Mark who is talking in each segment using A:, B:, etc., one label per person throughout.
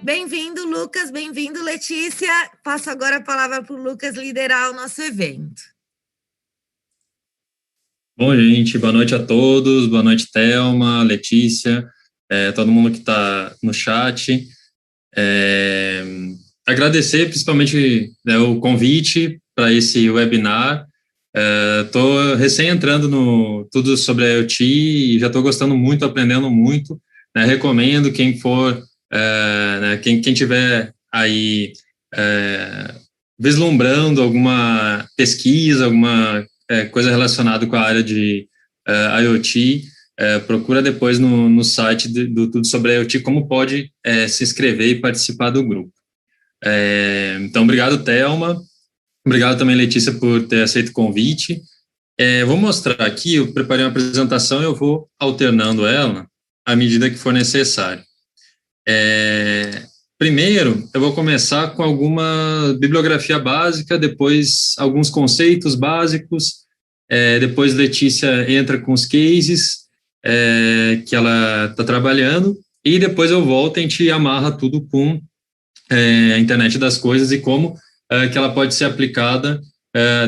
A: Bem-vindo, Lucas, bem-vindo, Letícia. Passo agora a palavra para o Lucas liderar o nosso evento.
B: Bom, gente, boa noite a todos, boa noite, Thelma, Letícia, todo mundo que está no chat. Agradecer principalmente o convite para esse webinar. Estou recém entrando no tudo sobre a IoT e já estou gostando muito, aprendendo muito. Recomendo quem for, quem tiver aí vislumbrando alguma pesquisa, alguma coisa relacionada com a área de IoT, procura depois no site do Tudo sobre a IoT como pode se inscrever e participar do grupo. Então, obrigado, Thelma. Obrigado também, Letícia, por ter aceito o convite. Vou mostrar aqui, eu preparei uma apresentação e eu vou alternando ela à medida que for necessário. Primeiro, eu vou começar com alguma bibliografia básica, depois alguns conceitos básicos, depois Letícia entra com os cases que ela está trabalhando, e depois eu volto e a gente amarra tudo com a internet das coisas e como que ela pode ser aplicada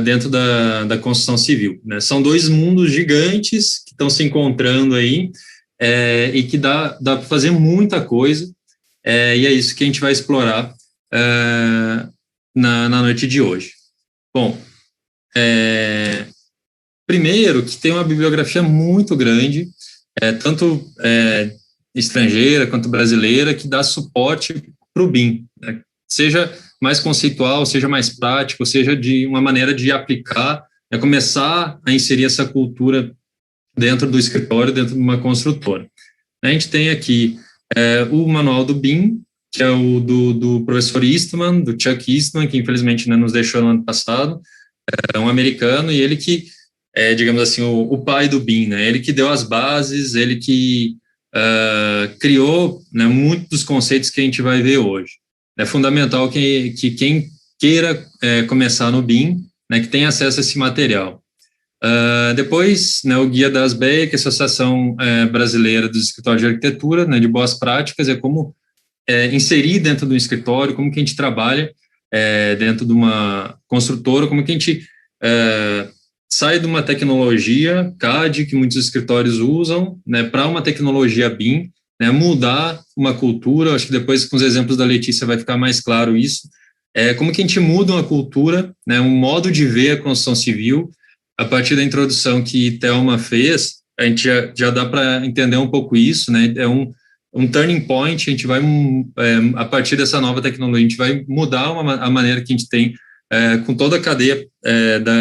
B: dentro da construção civil. Né? São dois mundos gigantes que estão se encontrando aí e que dá para fazer muita coisa, e é isso que a gente vai explorar na noite de hoje. Bom, primeiro que tem uma bibliografia muito grande, tanto estrangeira quanto brasileira, que dá suporte para o BIM, né? Seja mais conceitual, seja mais prático, seja de uma maneira de aplicar, começar a inserir essa cultura dentro do escritório, dentro de uma construtora. A gente tem aqui o manual do BIM, que é o do professor Eastman, do Chuck Eastman, que infelizmente nos deixou no ano passado, um americano, e ele que digamos assim, o pai do BIM, né? Ele que deu as bases, ele que criou, né, muitos dos conceitos que a gente vai ver hoje. É fundamental que quem queira começar no BIM, né, que tenha acesso a esse material. Depois, né, o Guia da ASBEA, que é a Associação Brasileira dos Escritórios de Arquitetura, né, de boas práticas, é como inserir dentro do escritório, como que a gente trabalha dentro de uma construtora, como que a gente sai de uma tecnologia CAD, que muitos escritórios usam, né, para uma tecnologia BIM, né, mudar uma cultura. Acho que depois, com os exemplos da Letícia, vai ficar mais claro isso. Como que a gente muda uma cultura, né, um modo de ver a construção civil. A partir da introdução que Thelma fez, a gente já dá para entender um pouco isso, né? É um turning point. A gente vai, a partir dessa nova tecnologia, a gente vai mudar a maneira que a gente tem com toda a cadeia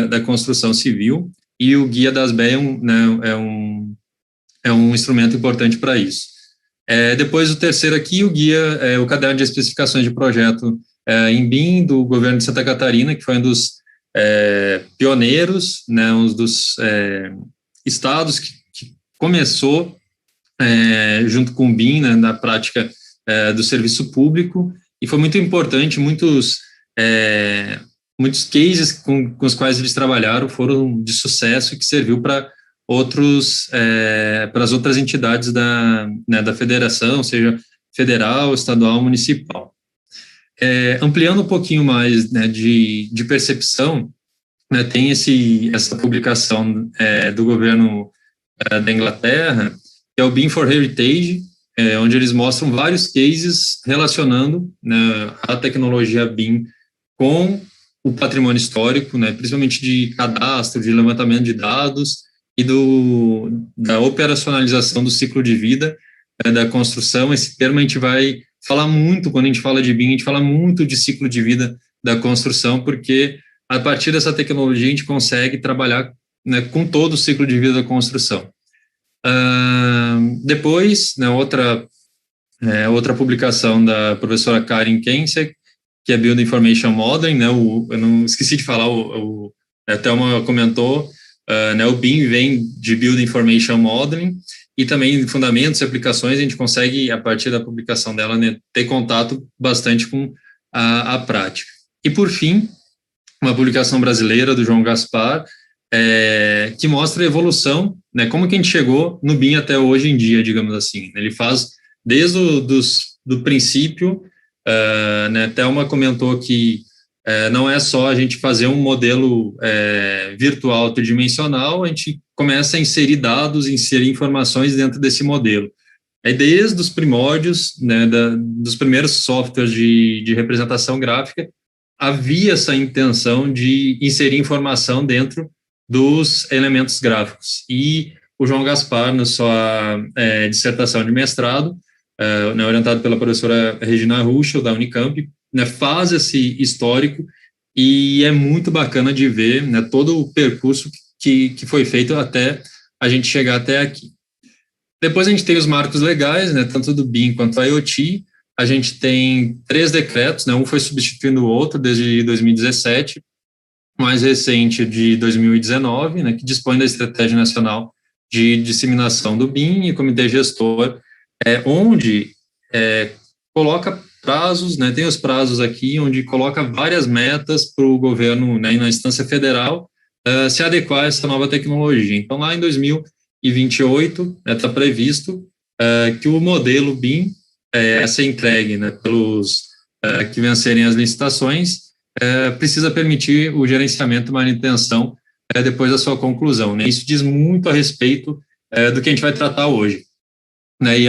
B: da construção civil, e o Guia das BEA é um instrumento importante para isso. Depois, o terceiro aqui, o guia, o caderno de especificações de projeto em BIM, do governo de Santa Catarina, que foi um dos pioneiros, né, um dos estados que começou junto com o BIM, né, na prática do serviço público, e foi muito importante. Muitos cases com os quais eles trabalharam foram de sucesso, e que serviu para as outras entidades da federação, seja federal, estadual, municipal. Ampliando um pouquinho mais, né, de percepção, né, tem essa publicação do governo da Inglaterra, que é o BIM for Heritage, onde eles mostram vários cases relacionando, né, a tecnologia BIM com o patrimônio histórico, né, principalmente de cadastro, de levantamento de dados e da operacionalização do ciclo de vida da construção. Esse termo a gente vai falar muito quando a gente fala de BIM, a gente fala muito de ciclo de vida da construção, porque a partir dessa tecnologia a gente consegue trabalhar, né, com todo o ciclo de vida da construção. Depois, né, outra publicação da professora Karin Kensek, que é Build Information Modeling, né, eu não esqueci de falar, a Thelma comentou, né, o BIM vem de Build Information Modeling, e também fundamentos e aplicações. A gente consegue, a partir da publicação dela, né, ter contato bastante com a prática. E, por fim, uma publicação brasileira do João Gaspar, que mostra a evolução, né, como que a gente chegou no BIM até hoje em dia, digamos assim. Ele faz desde do princípio, né, Thelma comentou que não é só a gente fazer um modelo virtual tridimensional, a gente começa a inserir dados, inserir informações dentro desse modelo. Aí, desde os primórdios, né, dos primeiros softwares de representação gráfica, havia essa intenção de inserir informação dentro dos elementos gráficos. E o João Gaspar, na sua dissertação de mestrado, né, orientado pela professora Regina Ruschel, da Unicamp, né, faz esse histórico, e é muito bacana de ver, né, todo o percurso que foi feito até a gente chegar até aqui. Depois a gente tem os marcos legais, né, tanto do BIM quanto do IoT. A gente tem 3 decretos, né, um foi substituindo o outro desde 2017, o mais recente de 2019, né, que dispõe da Estratégia Nacional de Disseminação do BIM e Comitê Gestor, onde coloca prazos, né, tem os prazos aqui, onde coloca várias metas para o governo, né, na instância federal, se adequar a essa nova tecnologia. Então, lá em 2028, está previsto que o modelo BIM a ser entregue, né, pelos que vencerem as licitações, precisa permitir o gerenciamento e manutenção depois da sua conclusão, né? Isso diz muito a respeito do que a gente vai tratar hoje, né? E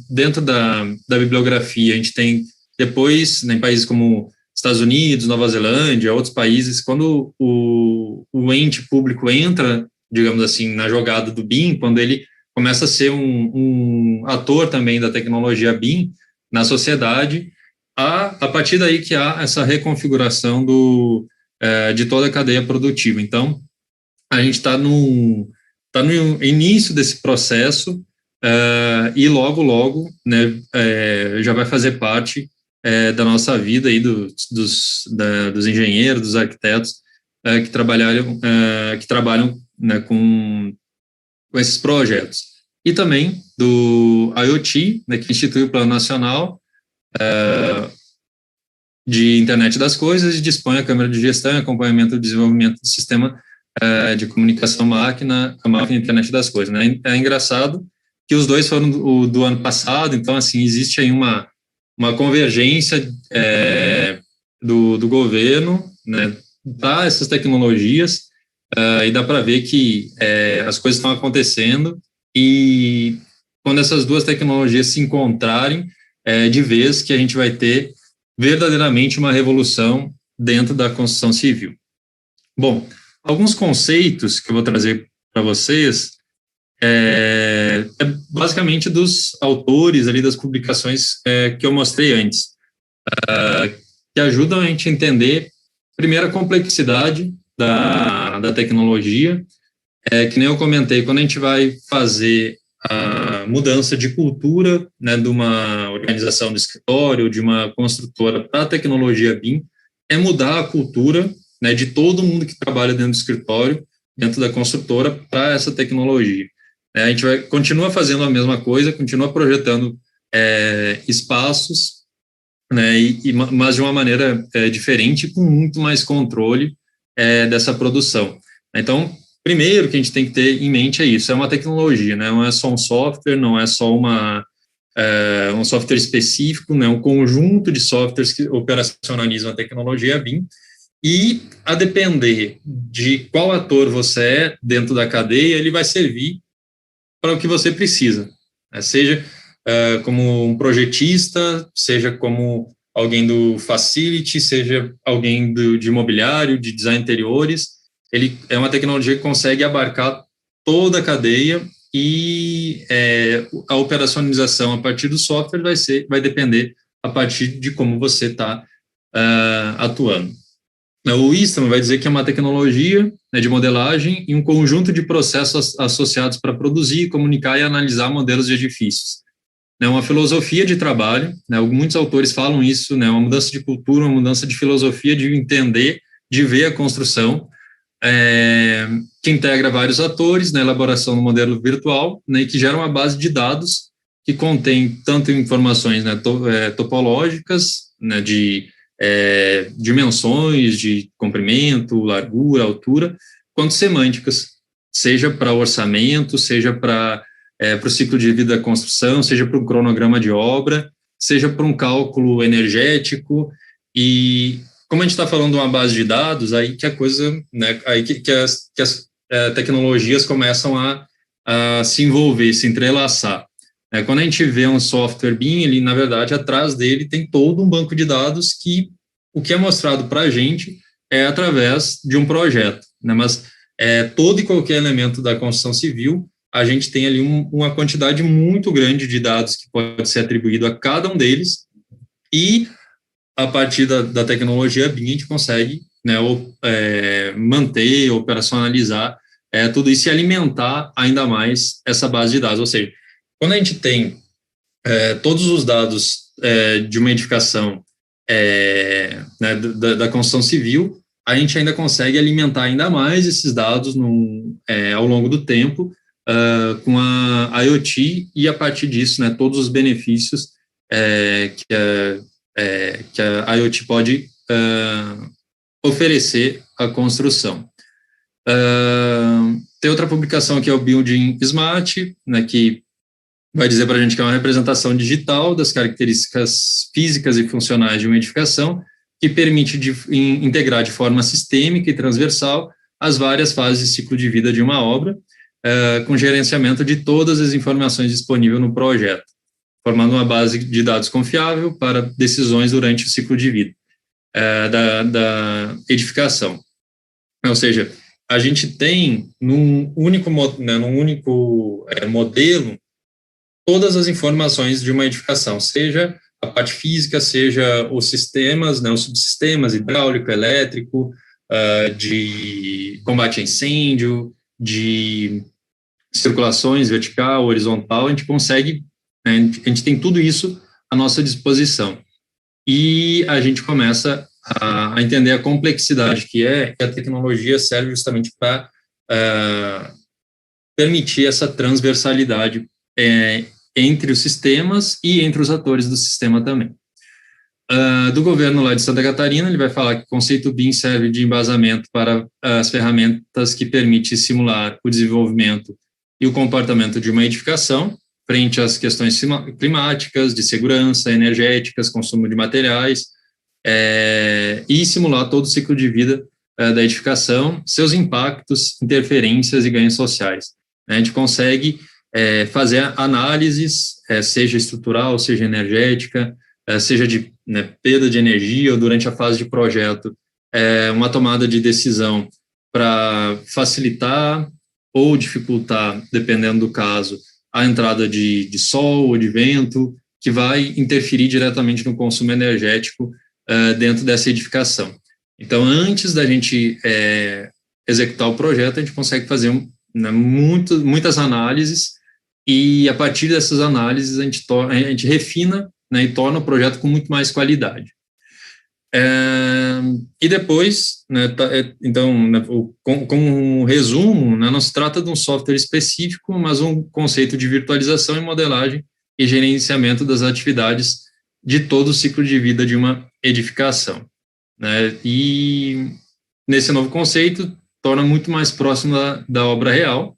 B: dentro da bibliografia, a gente tem depois, né, em países como Estados Unidos, Nova Zelândia, outros países, quando o ente público entra, digamos assim, na jogada do BIM, quando ele começa a ser um ator também da tecnologia BIM na sociedade, a partir daí que há essa reconfiguração de toda a cadeia produtiva. Então, a gente está no início desse processo, e logo, né, já vai fazer parte da nossa vida aí dos engenheiros, dos arquitetos que trabalham né, com esses projetos. E também do IoT, né, que institui o Plano Nacional de Internet das Coisas e dispõe a Câmara de Gestão e Acompanhamento do Desenvolvimento do Sistema de Comunicação Máquina, a Máquina e Internet das Coisas. Né? É engraçado que os dois foram do ano passado, então, assim, existe aí uma convergência do governo, né, para essas tecnologias, e dá para ver que as coisas estão acontecendo, e quando essas duas tecnologias se encontrarem, de vez que a gente vai ter verdadeiramente uma revolução dentro da construção civil. Bom, alguns conceitos que eu vou trazer para vocês basicamente dos autores ali das publicações que eu mostrei antes, que ajudam a gente a entender, primeiro, a complexidade da tecnologia, que nem eu comentei, quando a gente vai fazer a mudança de cultura, né, de uma organização do escritório, de uma construtora para a tecnologia BIM, é mudar a cultura, né, de todo mundo que trabalha dentro do escritório, dentro da construtora, para essa tecnologia. A gente continua fazendo a mesma coisa, continua projetando espaços, né, mas de uma maneira diferente, com muito mais controle dessa produção. Então, primeiro que a gente tem que ter em mente é isso, é uma tecnologia, né? Não é só um software, não é só um software específico, né? Um conjunto de softwares que operacionalizam a tecnologia BIM, e a depender de qual ator você é dentro da cadeia, ele vai servir para o que você precisa, né? Seja como um projetista, seja como alguém do facility, seja alguém de imobiliário, de design interiores. Ele é uma tecnologia que consegue abarcar toda a cadeia, e a operacionalização a partir do software vai depender a partir de como você está atuando. O Eastman vai dizer que é uma tecnologia, né, de modelagem e um conjunto de processos associados para produzir, comunicar e analisar modelos de edifícios. É uma filosofia de trabalho, né, muitos autores falam isso, né, uma mudança de cultura, uma mudança de filosofia, de entender, de ver a construção, que integra vários atores na elaboração do modelo virtual, né, e que gera uma base de dados que contém tanto informações, né, topológicas, né, de dimensões de comprimento, largura, altura, quanto semânticas, seja para orçamento, seja para o ciclo de vida da construção, seja para o cronograma de obra, seja para um cálculo energético. E como a gente está falando de uma base de dados, aí que a coisa, né, aí que as tecnologias começam a se envolver, se entrelaçar. Quando a gente vê um software BIM, ele, na verdade, atrás dele tem todo um banco de dados que o que é mostrado para a gente é através de um projeto, né? Mas todo e qualquer elemento da construção civil, a gente tem ali uma quantidade muito grande de dados que pode ser atribuído a cada um deles, e a partir da tecnologia BIM a gente consegue, né, manter, operacionalizar tudo isso e alimentar ainda mais essa base de dados. Ou seja, quando a gente tem todos os dados de uma edificação, né, da construção civil, a gente ainda consegue alimentar ainda mais esses dados ao longo do tempo com a IoT, e a partir disso, né, todos os benefícios que a IoT pode oferecer à construção. Tem outra publicação que é o Building Smart, né, que vai dizer para a gente que é uma representação digital das características físicas e funcionais de uma edificação, que permite integrar de forma sistêmica e transversal as várias fases de ciclo de vida de uma obra, com gerenciamento de todas as informações disponíveis no projeto, formando uma base de dados confiável para decisões durante o ciclo de vida da edificação. Ou seja, a gente tem num único modelo todas as informações de uma edificação, seja a parte física, seja os sistemas, né, os subsistemas hidráulico, elétrico, de combate a incêndio, de circulações vertical, horizontal. A gente consegue, né, a gente tem tudo isso à nossa disposição. E a gente começa a entender a complexidade que a tecnologia serve justamente para permitir essa transversalidade entre os sistemas e entre os atores do sistema também. Do governo lá de Santa Catarina, ele vai falar que o conceito BIM serve de embasamento para as ferramentas que permitem simular o desenvolvimento e o comportamento de uma edificação frente às questões climáticas, de segurança, energéticas, consumo de materiais, e simular todo o ciclo de vida da edificação, seus impactos, interferências e ganhos sociais. A gente consegue fazer análises, seja estrutural, seja energética, seja de perda de energia ou durante a fase de projeto, uma tomada de decisão para facilitar ou dificultar, dependendo do caso, a entrada de sol ou de vento, que vai interferir diretamente no consumo energético dentro dessa edificação. Então, antes da gente executar o projeto, a gente consegue fazer muitas análises, e a partir dessas análises a gente refina, né, e torna o projeto com muito mais qualidade. E depois, né, então, né, como um resumo, né, não se trata de um software específico, mas um conceito de virtualização e modelagem e gerenciamento das atividades de todo o ciclo de vida de uma edificação, né, e nesse novo conceito torna muito mais próximo da obra real,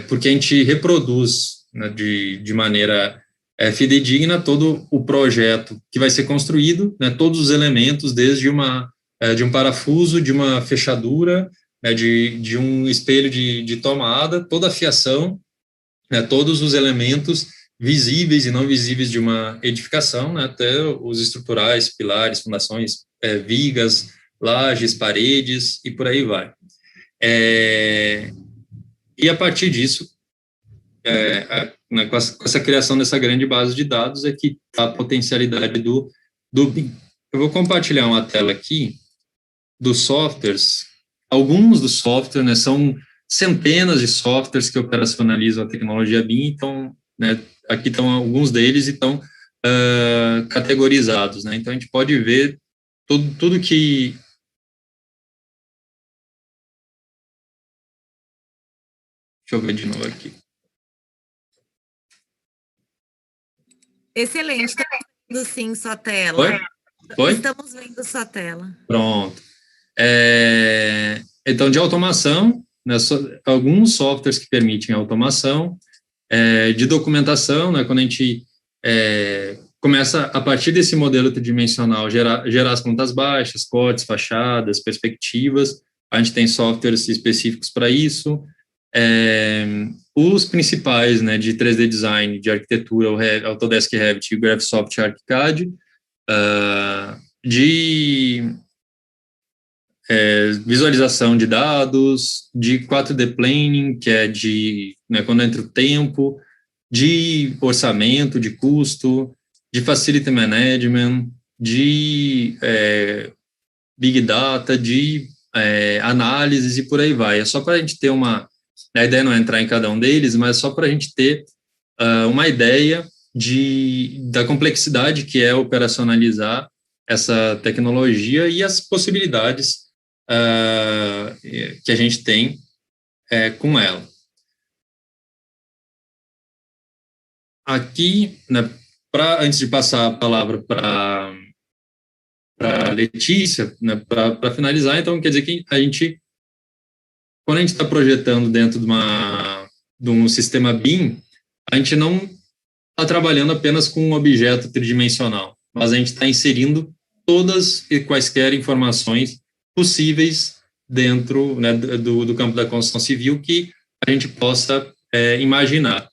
B: porque a gente reproduz, né, de maneira fidedigna todo o projeto que vai ser construído, né, todos os elementos, desde de um parafuso, de uma fechadura, né, de um espelho de tomada, toda a fiação, né, todos os elementos visíveis e não visíveis de uma edificação, né, até os estruturais, pilares, fundações, vigas, lajes, paredes e por aí vai. E a partir disso, com essa criação dessa grande base de dados é que está a potencialidade do BIM. Eu vou compartilhar uma tela aqui dos softwares. Alguns dos softwares, né, são centenas de softwares que operacionalizam a tecnologia BIM, então, né, aqui estão alguns deles e estão categorizados, né, então a gente pode ver tudo que... Deixa eu ver de novo aqui.
A: Excelente, estamos vendo sim sua tela.
B: Oi?
A: Estamos vendo sua tela.
B: Pronto. Então, de automação, né, alguns softwares que permitem automação, de documentação, né, quando a gente começa, a partir desse modelo tridimensional, gerar as plantas baixas, cortes, fachadas, perspectivas. A gente tem softwares específicos para isso. Os principais, né, de 3D Design, de arquitetura, o Autodesk Revit e o Graphisoft ArchiCAD, de visualização de dados, de 4D Planning, que é né, quando entra o tempo, de orçamento, de custo, de Facility Management, de Big Data, de análises e por aí vai. É só para a gente ter a ideia não é entrar em cada um deles, mas só para a gente ter uma ideia da complexidade que é operacionalizar essa tecnologia e as possibilidades que a gente tem com ela. Aqui, né, antes de passar a palavra para Letícia, né, para finalizar, então quer dizer que quando a gente está projetando dentro de um sistema BIM, a gente não está trabalhando apenas com um objeto tridimensional, mas a gente está inserindo todas e quaisquer informações possíveis dentro, né, do campo da construção civil que a gente possa imaginar.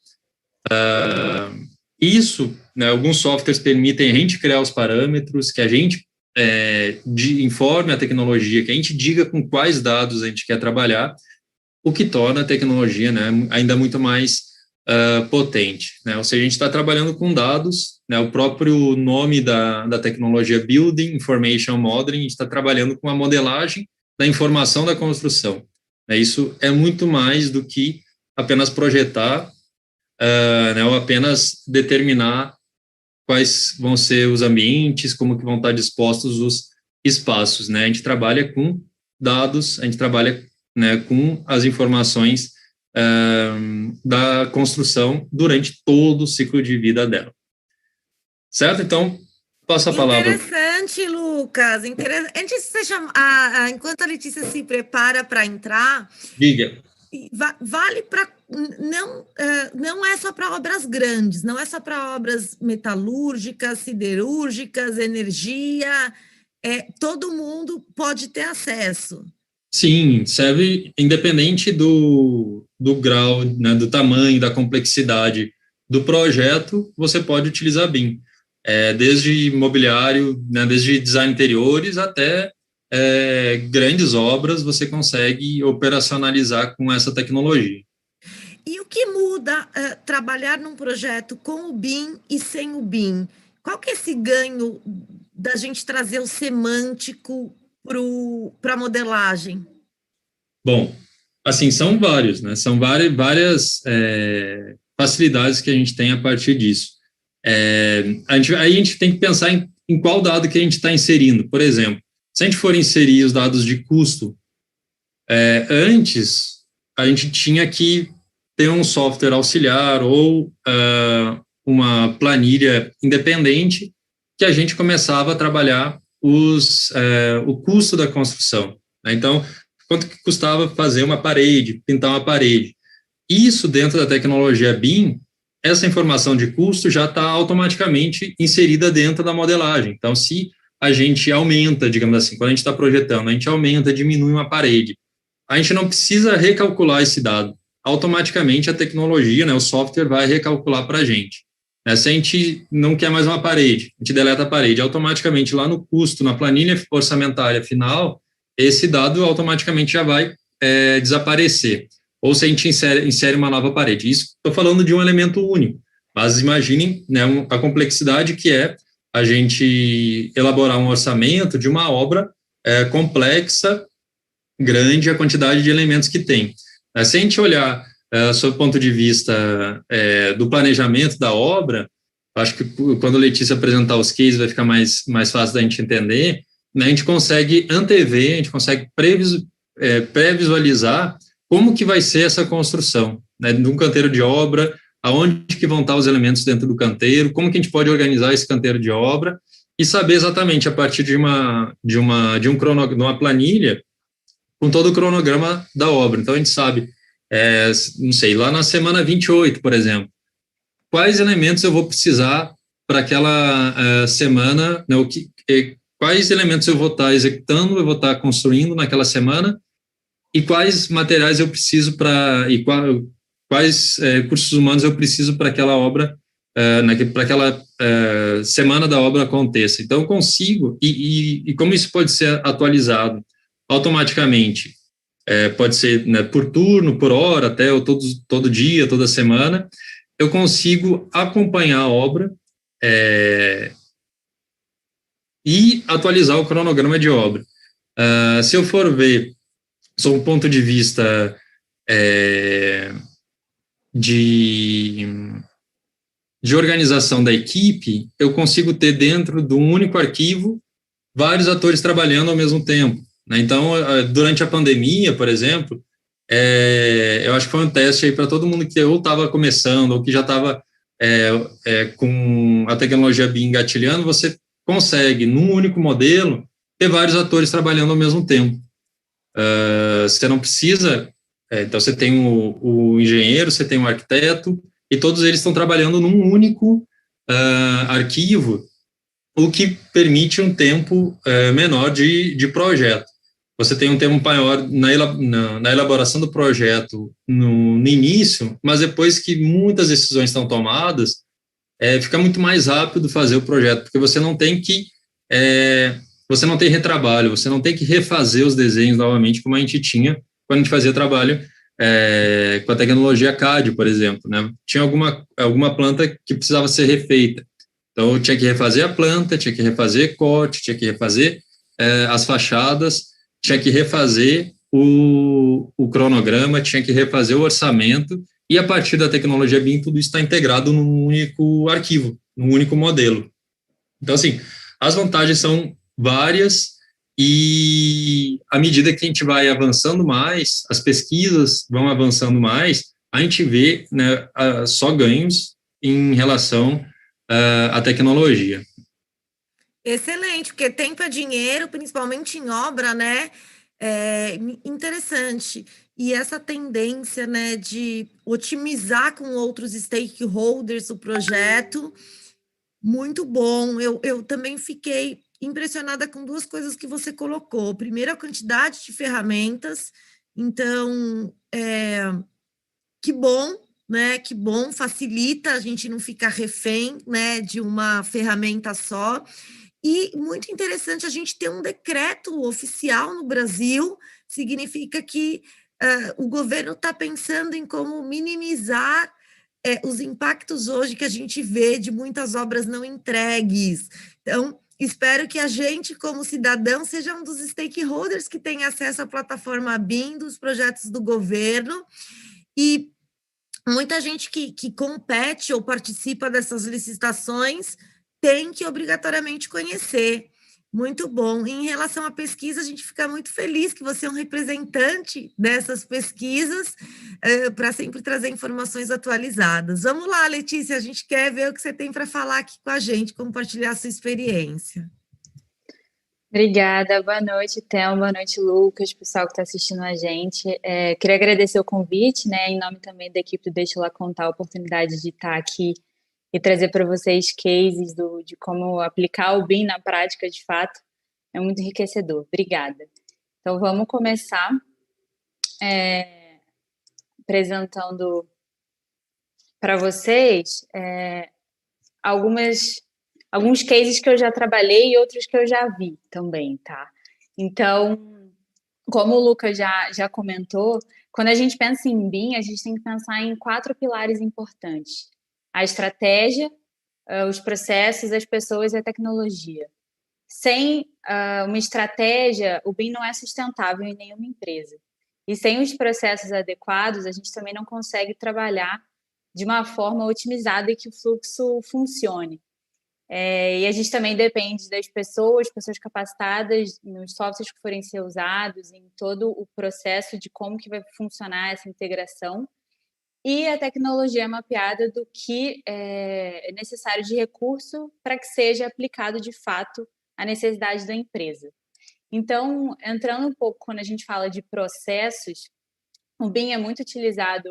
B: Isso, né, alguns softwares permitem a gente criar os parâmetros, que a gente informe a tecnologia, que a gente diga com quais dados a gente quer trabalhar, o que torna a tecnologia, né, ainda muito mais potente, né? Ou seja, a gente está trabalhando com dados, né, o próprio nome da tecnologia Building Information Modeling, a gente está trabalhando com a modelagem da informação da construção, né? Isso é muito mais do que apenas projetar, né, ou apenas determinar quais vão ser os ambientes, como que vão estar dispostos os espaços, né? A gente trabalha com dados, a gente trabalha, né, com as informações da construção durante todo o ciclo de vida dela. Certo? Então, passo a palavra.
A: Interessante, Lucas. Antes de você enquanto a Letícia se prepara para entrar,
B: diga.
A: Vale para não é só para obras grandes, não é só para obras metalúrgicas, siderúrgicas, energia, todo mundo pode ter acesso.
B: Sim, serve independente do grau, né, do tamanho, da complexidade do projeto, você pode utilizar BIM. Desde imobiliário, né, desde design interiores até grandes obras você consegue operacionalizar com essa tecnologia.
A: E o que muda trabalhar num projeto com o BIM e sem o BIM? Qual que é esse ganho da gente trazer o semântico para a modelagem? Bom,
B: assim, são vários, né? São várias facilidades que a gente tem a partir disso. Aí a gente tem que pensar em qual dado que a gente está inserindo. Por exemplo, se a gente for inserir os dados de custo, antes a gente tinha que ter um software auxiliar ou uma planilha independente que a gente começava a trabalhar o custo da construção, né? Então, quanto que custava fazer uma parede, pintar uma parede. Isso dentro da tecnologia BIM, essa informação de custo já está automaticamente inserida dentro da modelagem. Então, se a gente aumenta, digamos assim, quando a gente está projetando, a gente aumenta, diminui uma parede, a gente não precisa recalcular esse dado. Automaticamente a tecnologia, né, o software vai recalcular para a gente. Se a gente não quer mais uma parede, a gente deleta a parede, automaticamente lá no custo, na planilha orçamentária final, esse dado automaticamente já vai desaparecer. Ou se a gente insere uma nova parede. Isso, estou falando de um elemento único, mas imaginem, né, a complexidade que é a gente elaborar um orçamento de uma obra complexa, grande, a quantidade de elementos que tem. Se a gente olhar sob o ponto de vista do planejamento da obra, acho que quando a Letícia apresentar os cases vai ficar mais fácil da gente entender, né, a gente consegue antever, a gente consegue pré-visualizar como que vai ser essa construção, né, de um canteiro de obra, aonde que vão estar os elementos dentro do canteiro, como que a gente pode organizar esse canteiro de obra e saber exatamente a partir de uma planilha com todo o cronograma da obra. Então, a gente sabe, não sei, lá na semana 28, por exemplo, quais elementos eu vou precisar para aquela semana, né, quais elementos eu vou estar executando, eu vou estar construindo naquela semana, e quais materiais eu preciso quais recursos humanos eu preciso para aquela obra, para aquela semana da obra aconteça. Então, eu consigo, e como isso pode ser atualizado automaticamente, pode ser, né, por turno, por hora, até ou todo dia, toda semana, eu consigo acompanhar a obra e atualizar o cronograma de obra. Se eu for ver, sob um ponto de vista de organização da equipe, eu consigo ter dentro de um único arquivo vários atores trabalhando ao mesmo tempo, né? Então, durante a pandemia, por exemplo, eu acho que foi um teste aí para todo mundo que ou estava começando ou que já estava com a tecnologia BIM engatilhando, você consegue, num único modelo, ter vários atores trabalhando ao mesmo tempo. Você não precisa... então, você tem o engenheiro, você tem o arquiteto, e todos eles estão trabalhando num único arquivo, o que permite um tempo menor de projeto. Você tem um tempo maior na elaboração do projeto no início, mas depois que muitas decisões estão tomadas, fica muito mais rápido fazer o projeto, porque você não tem retrabalho, você não tem que refazer os desenhos novamente, como a gente tinha quando a gente fazia trabalho com a tecnologia CAD, por exemplo, né? Tinha alguma planta que precisava ser refeita. Então, eu tinha que refazer a planta, tinha que refazer corte, tinha que refazer as fachadas, tinha que refazer o cronograma, tinha que refazer o orçamento, e a partir da tecnologia BIM, tudo isso está integrado num único arquivo, num único modelo. Então, assim, as vantagens são várias, e à medida que a gente vai avançando mais, as pesquisas vão avançando mais, a gente vê, né, só ganhos em relação à tecnologia.
A: Excelente, porque tempo é dinheiro, principalmente em obra, né? É interessante. E essa tendência, né, de otimizar com outros stakeholders o projeto, muito bom. Eu também fiquei impressionada com duas coisas que você colocou. Primeiro, a quantidade de ferramentas. Então, que bom, né? Que bom, facilita a gente não ficar refém, né, de uma ferramenta só. E muito interessante a gente ter um decreto oficial no Brasil, significa que o governo está pensando em como minimizar os impactos hoje que a gente vê de muitas obras não entregues. Então, espero que a gente, como cidadão, seja um dos stakeholders que tenha acesso à plataforma BIM dos projetos do governo, e muita gente que compete ou participa dessas licitações tem que obrigatoriamente conhecer. Muito bom. Em relação à pesquisa, a gente fica muito feliz que você é um representante dessas pesquisas, para sempre trazer informações atualizadas. Vamos lá, Letícia, a gente quer ver o que você tem para falar aqui com a gente, compartilhar a sua experiência.
C: Obrigada, boa noite, Thelma, boa noite, Lucas, pessoal que está assistindo a gente. Queria agradecer o convite, né, em nome também da equipe do Deixa Lá Contar, a oportunidade de estar aqui e trazer para vocês cases de como aplicar o BIM na prática, de fato, é muito enriquecedor. Obrigada. Então, vamos começar apresentando para vocês alguns cases que eu já trabalhei e outros que eu já vi também, tá? Então, como o Lucas já comentou, quando a gente pensa em BIM, a gente tem que pensar em 4 pilares importantes: a estratégia, os processos, as pessoas e a tecnologia. Sem uma estratégia, o BIM não é sustentável em nenhuma empresa. E sem os processos adequados, a gente também não consegue trabalhar de uma forma otimizada e que o fluxo funcione. E a gente também depende das pessoas capacitadas, nos softwares que forem ser usados, em todo o processo de como que vai funcionar essa integração, e a tecnologia mapeada do que é necessário de recurso para que seja aplicado de fato à necessidade da empresa. Então, entrando um pouco quando a gente fala de processos, o BIM é muito utilizado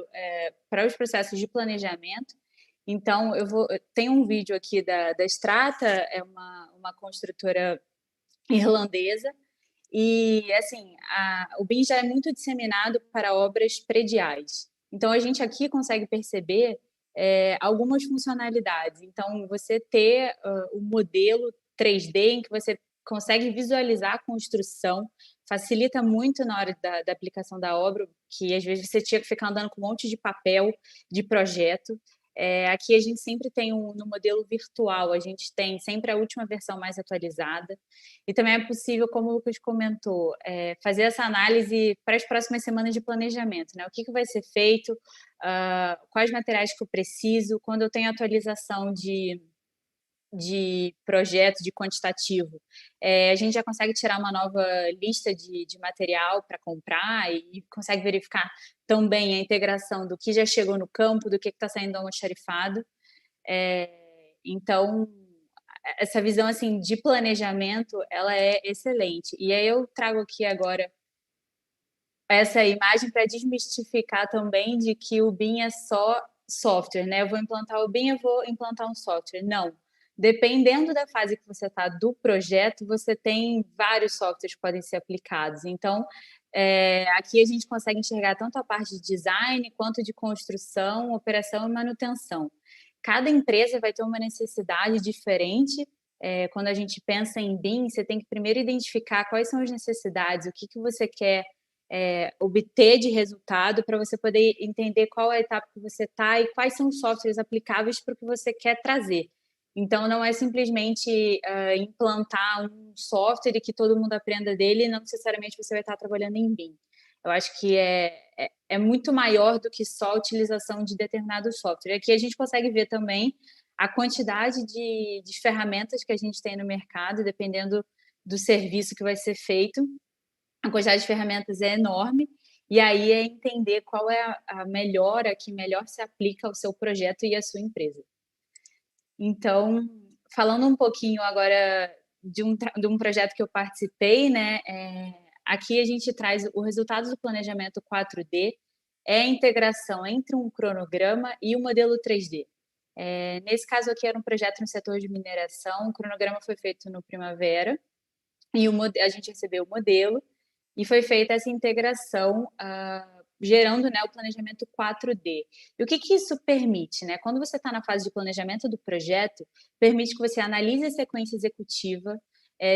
C: para os processos de planejamento, Então, tem um vídeo aqui da Strata, é uma construtora irlandesa, e, assim, o BIM já é muito disseminado para obras prediais. Então, a gente aqui consegue perceber algumas funcionalidades. Então, você ter o modelo 3D em que você consegue visualizar a construção, facilita muito na hora da aplicação da obra, que às vezes você tinha que ficar andando com um monte de papel de projeto. Aqui a gente sempre tem no modelo virtual, a gente tem sempre a última versão mais atualizada. E também é possível, como o Lucas comentou, fazer essa análise para as próximas semanas de planejamento, né? O que vai ser feito, quais materiais que eu preciso, quando eu tenho atualização de projeto, de quantitativo, a gente já consegue tirar uma nova lista de material para comprar e consegue verificar também a integração do que já chegou no campo, do que está saindo almoxarifado. Então, essa visão assim de planejamento, ela é excelente. E aí eu trago aqui agora essa imagem para desmistificar também de que o BIM é só software, né? Eu vou implantar o BIM, eu vou implantar um software. Não. Dependendo da fase que você está do projeto, você tem vários softwares que podem ser aplicados. Então, aqui a gente consegue enxergar tanto a parte de design, quanto de construção, operação e manutenção. Cada empresa vai ter uma necessidade diferente. Quando a gente pensa em BIM, você tem que primeiro identificar quais são as necessidades, o que você quer obter de resultado, para você poder entender qual é a etapa que você está e quais são os softwares aplicáveis para o que você quer trazer. Então, não é simplesmente implantar um software e que todo mundo aprenda dele, e não necessariamente você vai estar trabalhando em BIM. Eu acho que é muito maior do que só a utilização de determinado software. Aqui a gente consegue ver também a quantidade de ferramentas que a gente tem no mercado, dependendo do serviço que vai ser feito. A quantidade de ferramentas é enorme, e aí é entender qual é a melhora que melhor se aplica ao seu projeto e à sua empresa. Então, falando um pouquinho agora de um projeto que eu participei, né? Aqui a gente traz o resultado do planejamento 4D, é a integração entre um cronograma e o modelo 3D. Nesse caso aqui era um projeto no setor de mineração, o cronograma foi feito no Primavera, e a gente recebeu o modelo, e foi feita essa integração, gerando, né, o planejamento 4D. E o que isso permite? Né? Quando você está na fase de planejamento do projeto, permite que você analise a sequência executiva,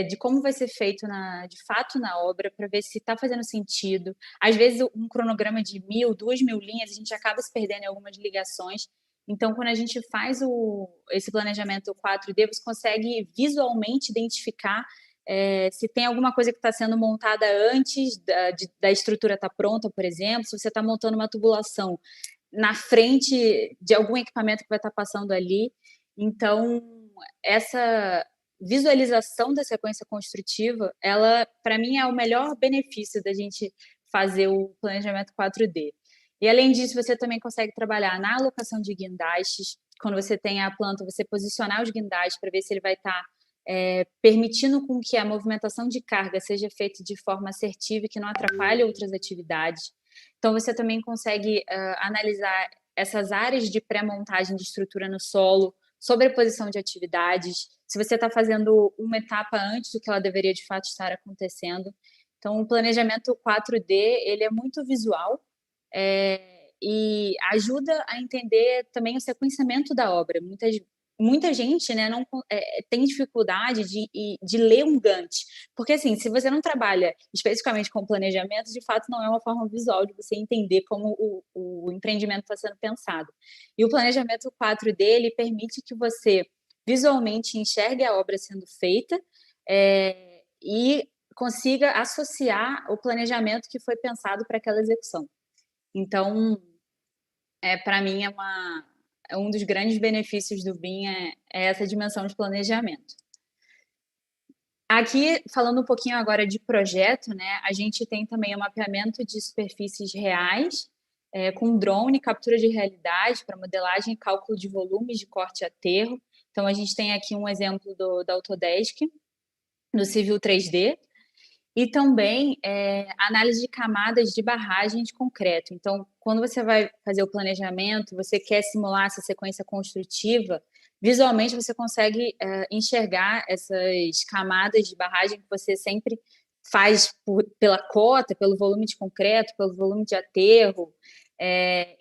C: de como vai ser feito de fato na obra, para ver se está fazendo sentido. Às vezes, um cronograma de 1.000, 2.000 linhas, a gente acaba se perdendo em algumas ligações. Então, quando a gente faz esse planejamento 4D, você consegue visualmente identificar se tem alguma coisa que está sendo montada antes da estrutura estar pronta, por exemplo, se você está montando uma tubulação na frente de algum equipamento que vai estar passando ali. Então, essa visualização da sequência construtiva, ela, para mim, é o melhor benefício da gente fazer o planejamento 4D. E, além disso, você também consegue trabalhar na alocação de guindastes. Quando você tem a planta, você posicionar os guindastes para ver se ele vai estar permitindo com que a movimentação de carga seja feita de forma assertiva e que não atrapalhe outras atividades. Então, você também consegue analisar essas áreas de pré-montagem de estrutura no solo, sobreposição de atividades, se você está fazendo uma etapa antes do que ela deveria de fato estar acontecendo. Então, o planejamento 4D, ele é muito visual, e ajuda a entender também o sequenciamento da obra. Muita gente, né, não tem dificuldade de ler um Gantt, porque assim, se você não trabalha especificamente com planejamento, de fato não é uma forma visual de você entender como o empreendimento está sendo pensado. E o planejamento 4D, ele permite que você visualmente enxergue a obra sendo feita, e consiga associar o planejamento que foi pensado para aquela execução. Então, para mim, um dos grandes benefícios do BIM é essa dimensão de planejamento. Aqui, falando um pouquinho agora de projeto, né, a gente tem também o mapeamento de superfícies reais, com drone, captura de realidade para modelagem e cálculo de volumes de corte e aterro. Então, a gente tem aqui um exemplo da Autodesk, no Civil 3D. e também análise de camadas de barragem de concreto. Então, quando você vai fazer o planejamento, você quer simular essa sequência construtiva, visualmente você consegue enxergar essas camadas de barragem que você sempre faz pela cota, pelo volume de concreto, pelo volume de aterro.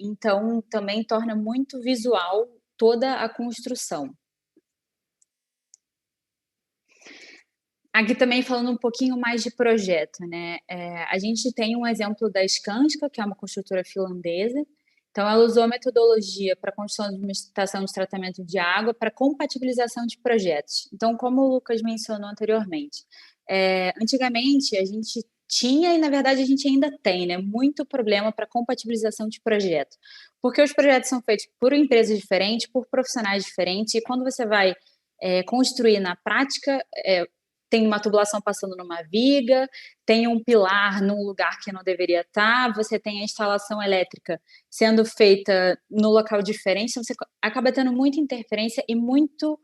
C: Então, também torna muito visual toda a construção. Aqui também falando um pouquinho mais de projeto, né? A gente tem um exemplo da Skanska, que é uma construtora finlandesa. Então, ela usou a metodologia para a construção de uma estação de tratamento de água para compatibilização de projetos. Então, como o Lucas mencionou anteriormente, antigamente a gente tinha, e na verdade a gente ainda tem, né, muito problema para compatibilização de projeto, porque os projetos são feitos por empresas diferentes, por profissionais diferentes, e quando você vai construir na prática, tem uma tubulação passando numa viga, tem um pilar num lugar que não deveria estar, você tem a instalação elétrica sendo feita no local diferente, então você acaba tendo muita interferência e muito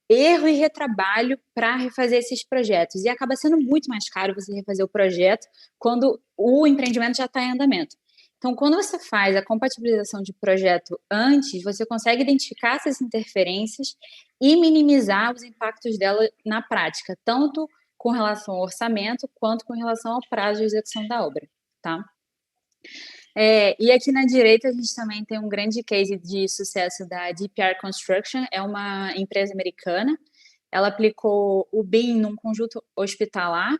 C: erro e retrabalho para refazer esses projetos. E acaba sendo muito mais caro você refazer o projeto quando o empreendimento já está em andamento. Então, quando você faz a compatibilização de projeto antes, você consegue identificar essas interferências e minimizar os impactos dela na prática, tanto com relação ao orçamento, quanto com relação ao prazo de execução da obra, tá? E aqui na direita a gente também tem um grande case de sucesso da DPR Construction, é uma empresa americana. Ela aplicou o BIM num conjunto hospitalar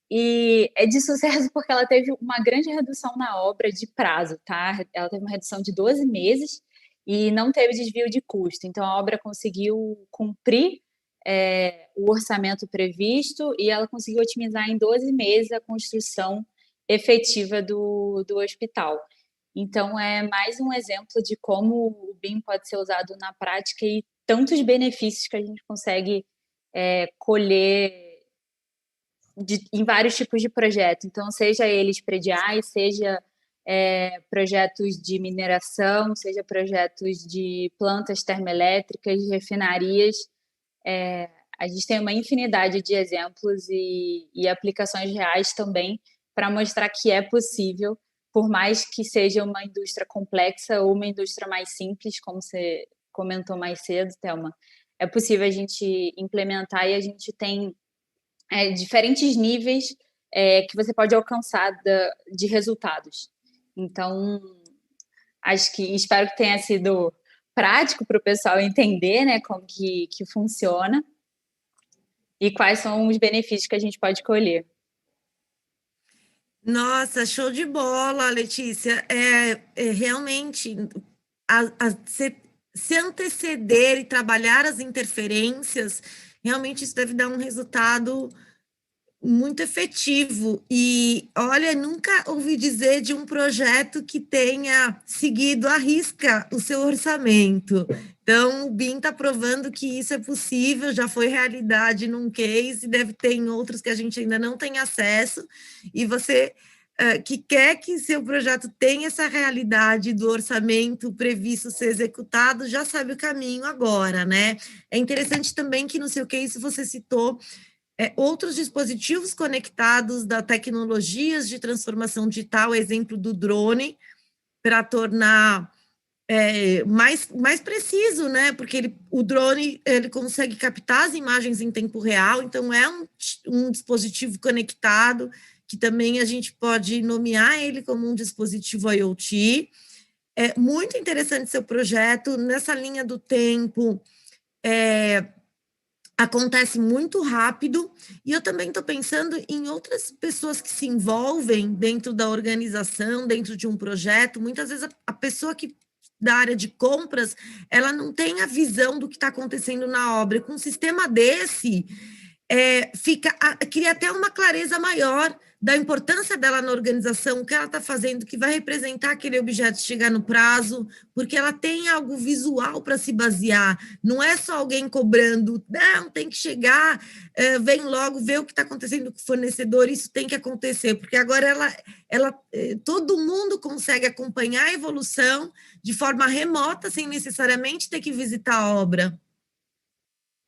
C: e é de sucesso porque ela teve uma grande redução na obra de prazo, tá? Ela teve uma redução de 12 meses e não teve desvio de custo. Então, a obra conseguiu cumprir o orçamento previsto e ela conseguiu otimizar em 12 meses a construção efetiva do hospital. Então, é mais um exemplo de como o BIM pode ser usado na prática e tantos benefícios que a gente consegue colher em vários tipos de projetos. Então, seja eles prediais, seja projetos de mineração, seja projetos de plantas termoelétricas, refinarias. A gente tem uma infinidade de exemplos e aplicações reais também para mostrar que é possível, por mais que seja uma indústria complexa ou uma indústria mais simples, como você comentou mais cedo, Thelma, é possível a gente implementar e a gente tem diferentes níveis que você pode alcançar de resultados. Então, espero que tenha sido prático para o pessoal entender, né, como que funciona e quais são os benefícios que a gente pode colher.
A: Nossa, show de bola, Letícia. Realmente se anteceder e trabalhar as interferências, realmente isso deve dar um resultado muito efetivo. E olha, nunca ouvi dizer de um projeto que tenha seguido à risca o seu orçamento. Então, o BIM está provando que isso é possível, já foi realidade num case, deve ter em outros que a gente ainda não tem acesso, e você que quer que seu projeto tenha essa realidade do orçamento previsto ser executado, já sabe o caminho agora, né? É interessante também que no seu case você citou outros dispositivos conectados da tecnologias de transformação digital, exemplo do drone, para tornar mais preciso, né? Porque o drone ele consegue captar as imagens em tempo real, então é um dispositivo conectado, que também a gente pode nomear ele como um dispositivo IoT. É muito interessante seu projeto, nessa linha do tempo, acontece muito rápido, e eu também estou pensando em outras pessoas que se envolvem dentro da organização, dentro de um projeto. Muitas vezes a pessoa que da área de compras, ela não tem a visão do que está acontecendo na obra. Com um sistema desse, cria até uma clareza maior da importância dela na organização, o que ela está fazendo, que vai representar aquele objeto chegar no prazo, porque ela tem algo visual para se basear, não é só alguém cobrando, não, tem que chegar, vem logo, ver o que está acontecendo com o fornecedor, isso tem que acontecer, porque agora todo mundo consegue acompanhar a evolução de forma remota, sem necessariamente ter que visitar a obra.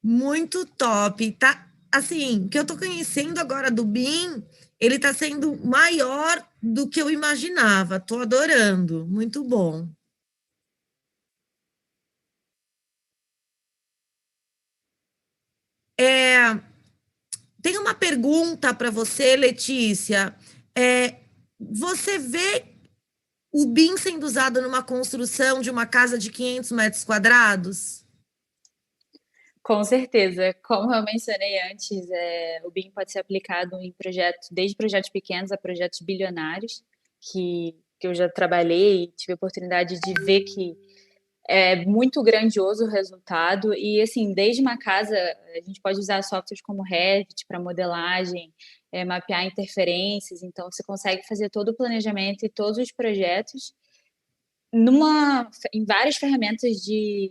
A: Muito top, tá? Assim, o que eu estou conhecendo agora do BIM, ele está sendo maior do que eu imaginava. Estou adorando, muito bom. Tem uma pergunta para você, Letícia. Você vê o BIM sendo usado numa construção de uma casa de 500 metros quadrados?
C: Com certeza. Como eu mencionei antes, o BIM pode ser aplicado em projetos, desde projetos pequenos a projetos bilionários, que eu já trabalhei e tive a oportunidade de ver que é muito grandioso o resultado. E, assim, desde uma casa, a gente pode usar softwares como Revit para modelagem, mapear interferências. Então, você consegue fazer todo o planejamento e todos os projetos em várias ferramentas de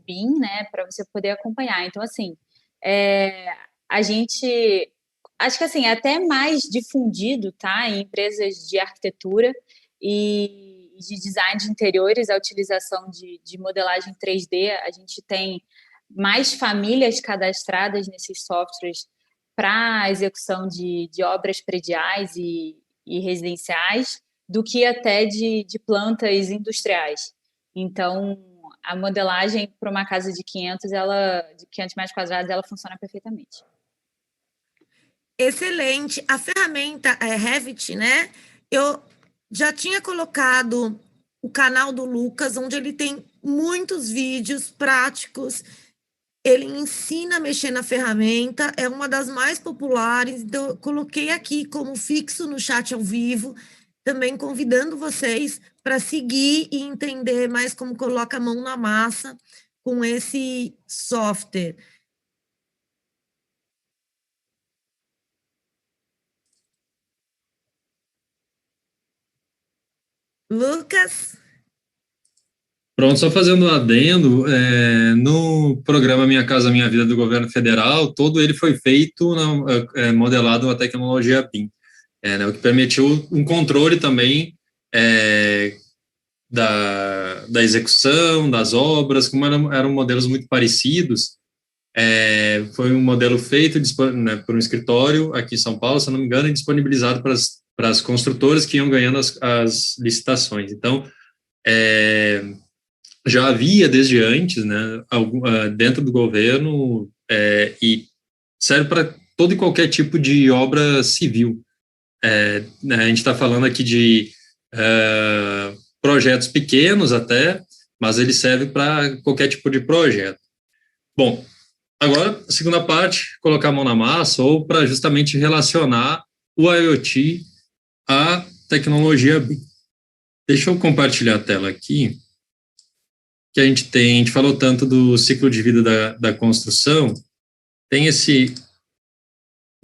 C: BIM, né, para você poder acompanhar. Então, assim, a gente acho que assim, é até mais difundido, tá, em empresas de arquitetura e de design de interiores, a utilização de modelagem 3D. A gente tem mais famílias cadastradas nesses softwares para execução de obras prediais e residenciais do que até de plantas industriais. Então, a modelagem para uma casa de 500 metros quadrados, ela funciona perfeitamente.
A: Excelente. A ferramenta Revit, né? Eu já tinha colocado o canal do Lucas, onde ele tem muitos vídeos práticos. Ele ensina a mexer na ferramenta, é uma das mais populares. Então, eu coloquei aqui como fixo no chat ao vivo, também convidando vocês para seguir e entender mais como coloca a mão na massa com esse software. Lucas?
B: Pronto, só fazendo um adendo, no programa Minha Casa Minha Vida do governo federal, todo ele foi feito, modelado na tecnologia BIM, né, o que permitiu um controle também da execução, das obras, como eram modelos muito parecidos. Foi um modelo feito né, por um escritório aqui em São Paulo, se não me engano, e disponibilizado para as construtoras que iam ganhando as licitações. Então, já havia desde antes, né, dentro do governo, e serve para todo e qualquer tipo de obra civil. Né, a gente está falando aqui de projetos pequenos até, mas ele serve para qualquer tipo de projeto. Bom, agora, a segunda parte, colocar a mão na massa, ou para justamente relacionar o IoT à tecnologia BIM. Deixa eu compartilhar a tela aqui, que a gente falou tanto do ciclo de vida da construção, tem esse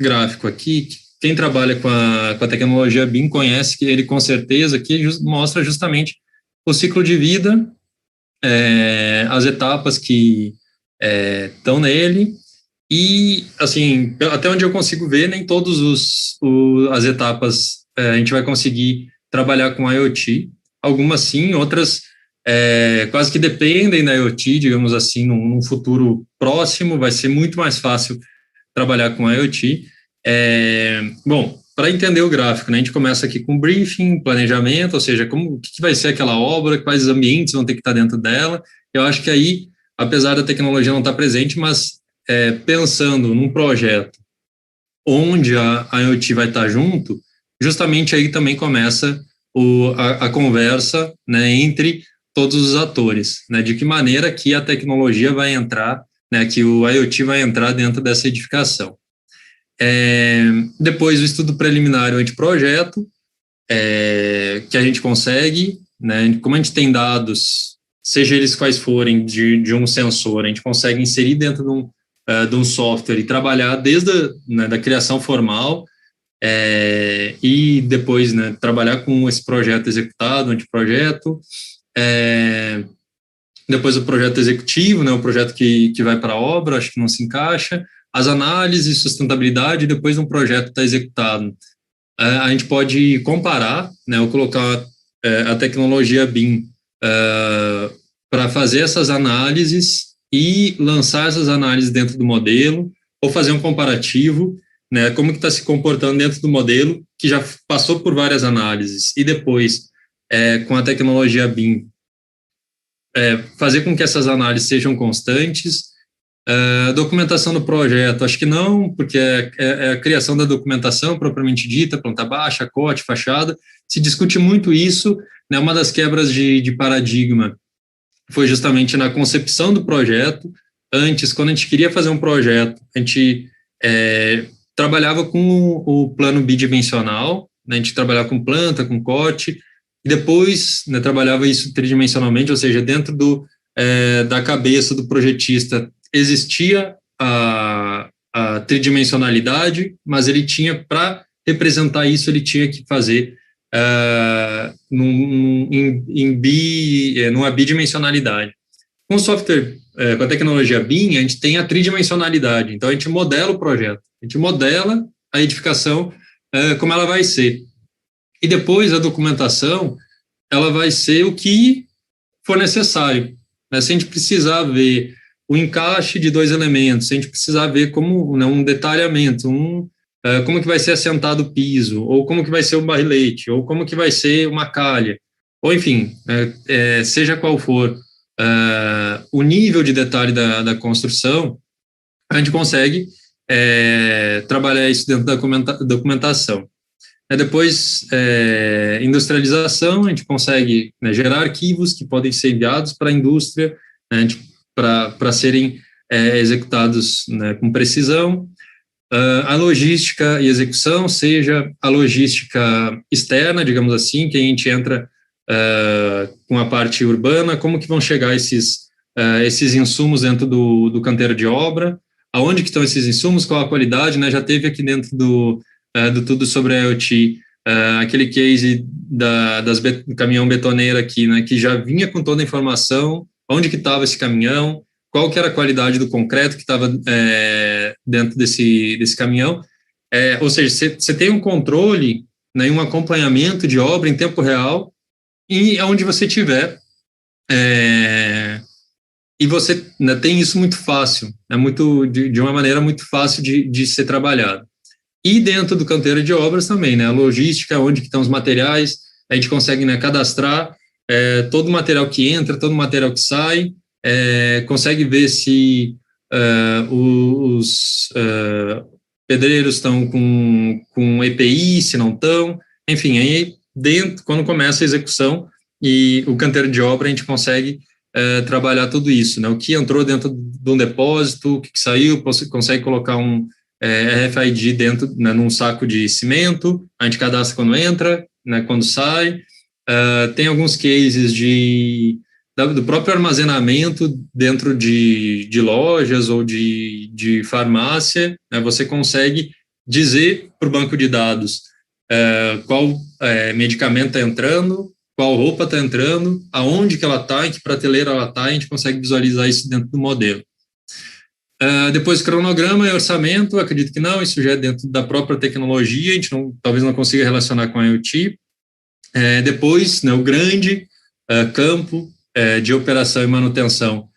B: gráfico aqui, que quem trabalha com a tecnologia BIM conhece que ele com certeza, que mostra justamente o ciclo de vida, as etapas que estão nele, e, assim, até onde eu consigo ver, nem todas as etapas a gente vai conseguir trabalhar com IoT, algumas sim, outras quase que dependem da IoT, digamos assim, num futuro próximo, vai ser muito mais fácil trabalhar com IoT. Bom, para entender o gráfico, né, a gente começa aqui com briefing, planejamento, ou seja, o que vai ser aquela obra, quais ambientes vão ter que estar dentro dela. Eu acho que aí, apesar da tecnologia não estar presente, mas pensando num projeto onde a IoT vai estar junto, justamente aí também começa a conversa, né, entre todos os atores, né, de que maneira que a tecnologia vai entrar, né, que o IoT vai entrar dentro dessa edificação. Depois o estudo preliminar do anteprojeto, que a gente consegue, né, como a gente tem dados, seja eles quais forem, de um sensor, a gente consegue inserir dentro de um software e trabalhar desde da criação formal, e depois, né, trabalhar com esse projeto executado, anteprojeto, depois o projeto executivo, né, o projeto que vai para a obra, acho que não se encaixa, as análises, sustentabilidade, depois um projeto está executado. A gente pode comparar, né, ou colocar a tecnologia BIM para fazer essas análises e lançar essas análises dentro do modelo, ou fazer um comparativo, né, como que está se comportando dentro do modelo, que já passou por várias análises, e depois, com a tecnologia BIM, fazer com que essas análises sejam constantes. Documentação do projeto, acho que não, porque é a criação da documentação propriamente dita, planta baixa, corte, fachada, se discute muito isso, né, uma das quebras de paradigma foi justamente na concepção do projeto. Antes, quando a gente queria fazer um projeto, a gente trabalhava com o plano bidimensional, né, a gente trabalhava com planta, com corte, e depois, né, trabalhava isso tridimensionalmente, ou seja, dentro da cabeça do projetista existia a tridimensionalidade, mas ele tinha, para representar isso, ele tinha que fazer numa bidimensionalidade. Com o software, com a tecnologia BIM, a gente tem a tridimensionalidade, então a gente modela o projeto, a gente modela a edificação como ela vai ser. E depois a documentação, ela vai ser o que for necessário. Né? Se a gente precisar ver o encaixe de 2 elementos, se a gente precisar ver como, né, um detalhamento, como que vai ser assentado o piso, ou como que vai ser o barrilete, ou como que vai ser uma calha, ou enfim, seja qual for o nível de detalhe da construção, a gente consegue trabalhar isso dentro da documentação. Depois, industrialização, a gente consegue, né, gerar arquivos que podem ser enviados para a indústria, né, para serem executados, né, com precisão. A logística e execução, seja a logística externa, digamos assim, que a gente entra com a parte urbana, como que vão chegar esses insumos dentro do canteiro de obra, aonde que estão esses insumos, qual a qualidade, né? Já teve aqui dentro do Tudo sobre a IoT, aquele case do caminhão betoneiro aqui, né, que já vinha com toda a informação, onde que estava esse caminhão, qual que era a qualidade do concreto que estava dentro desse caminhão. Ou seja, você tem um controle, né, um acompanhamento de obra em tempo real, e aonde você estiver, e você, né, tem isso muito fácil, de uma maneira muito fácil de ser trabalhado. E dentro do canteiro de obras também, né, a logística, onde que estão os materiais, a gente consegue, né, cadastrar todo o material que entra, todo o material que sai, consegue ver se os pedreiros estão com EPI, se não estão, enfim, aí dentro, quando começa a execução e o canteiro de obra, a gente consegue trabalhar tudo isso, né, o que entrou dentro de um depósito, o que saiu, consegue colocar um RFID dentro, né, num saco de cimento, a gente cadastra quando entra, né, quando sai. Tem alguns cases do próprio armazenamento dentro de lojas ou de farmácia, né, você consegue dizer para o banco de dados qual medicamento está entrando, qual roupa está entrando, aonde que ela está, em que prateleira ela está, a gente consegue visualizar isso dentro do modelo. Depois, cronograma e orçamento, acredito que não, isso já é dentro da própria tecnologia, a gente talvez não consiga relacionar com a IoT. Depois, né, o grande campo de operação e manutenção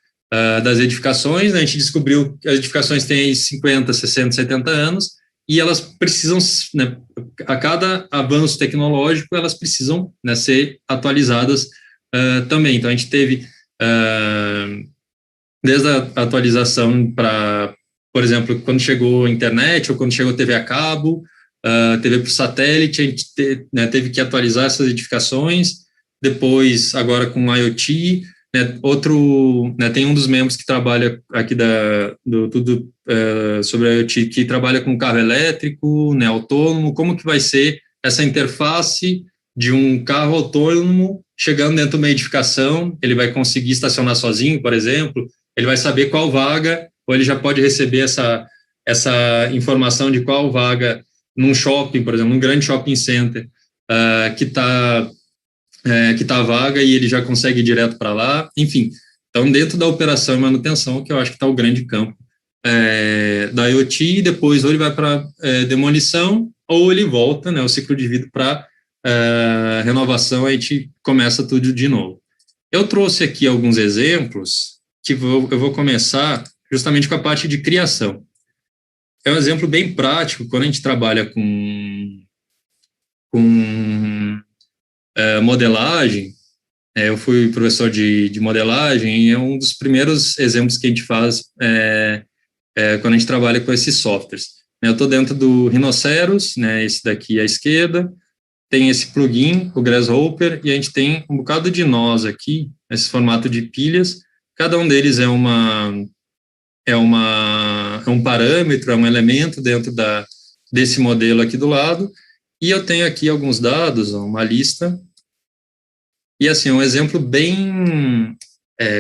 B: das edificações, né, a gente descobriu que as edificações têm aí 50, 60, 70 anos, e elas precisam, né, a cada avanço tecnológico, elas precisam, né, ser atualizadas também. Então, a gente teve... desde a atualização para, por exemplo, quando chegou a internet ou quando chegou a TV a cabo, TV por satélite, a gente teve que atualizar essas edificações. Depois, agora com IoT, né, tem um dos membros que trabalha aqui do Tudo sobre a IoT, que trabalha com carro elétrico, né, autônomo, como que vai ser essa interface de um carro autônomo chegando dentro de uma edificação, ele vai conseguir estacionar sozinho, por exemplo, ele vai saber qual vaga, ou ele já pode receber essa informação de qual vaga num shopping, por exemplo, num grande shopping center, que está vaga, e ele já consegue ir direto para lá. Enfim, então dentro da operação e manutenção, que eu acho que está o grande campo da IoT, e depois ou ele vai para demolição, ou ele volta, né, o ciclo de vida para renovação, a gente começa tudo de novo. Eu trouxe aqui alguns exemplos, que eu vou começar justamente com a parte de criação. é um exemplo bem prático quando a gente trabalha com modelagem. Eu fui professor de modelagem e é um dos primeiros exemplos que a gente faz quando a gente trabalha com esses softwares. Eu estou dentro do Rhinoceros, né, esse daqui à esquerda, tem esse plugin, o Grasshopper, e a gente tem um bocado de nós aqui, esse formato de pilhas. Cada um deles é um parâmetro, é um elemento dentro desse modelo aqui do lado, e eu tenho aqui alguns dados, uma lista, e assim, um exemplo bem,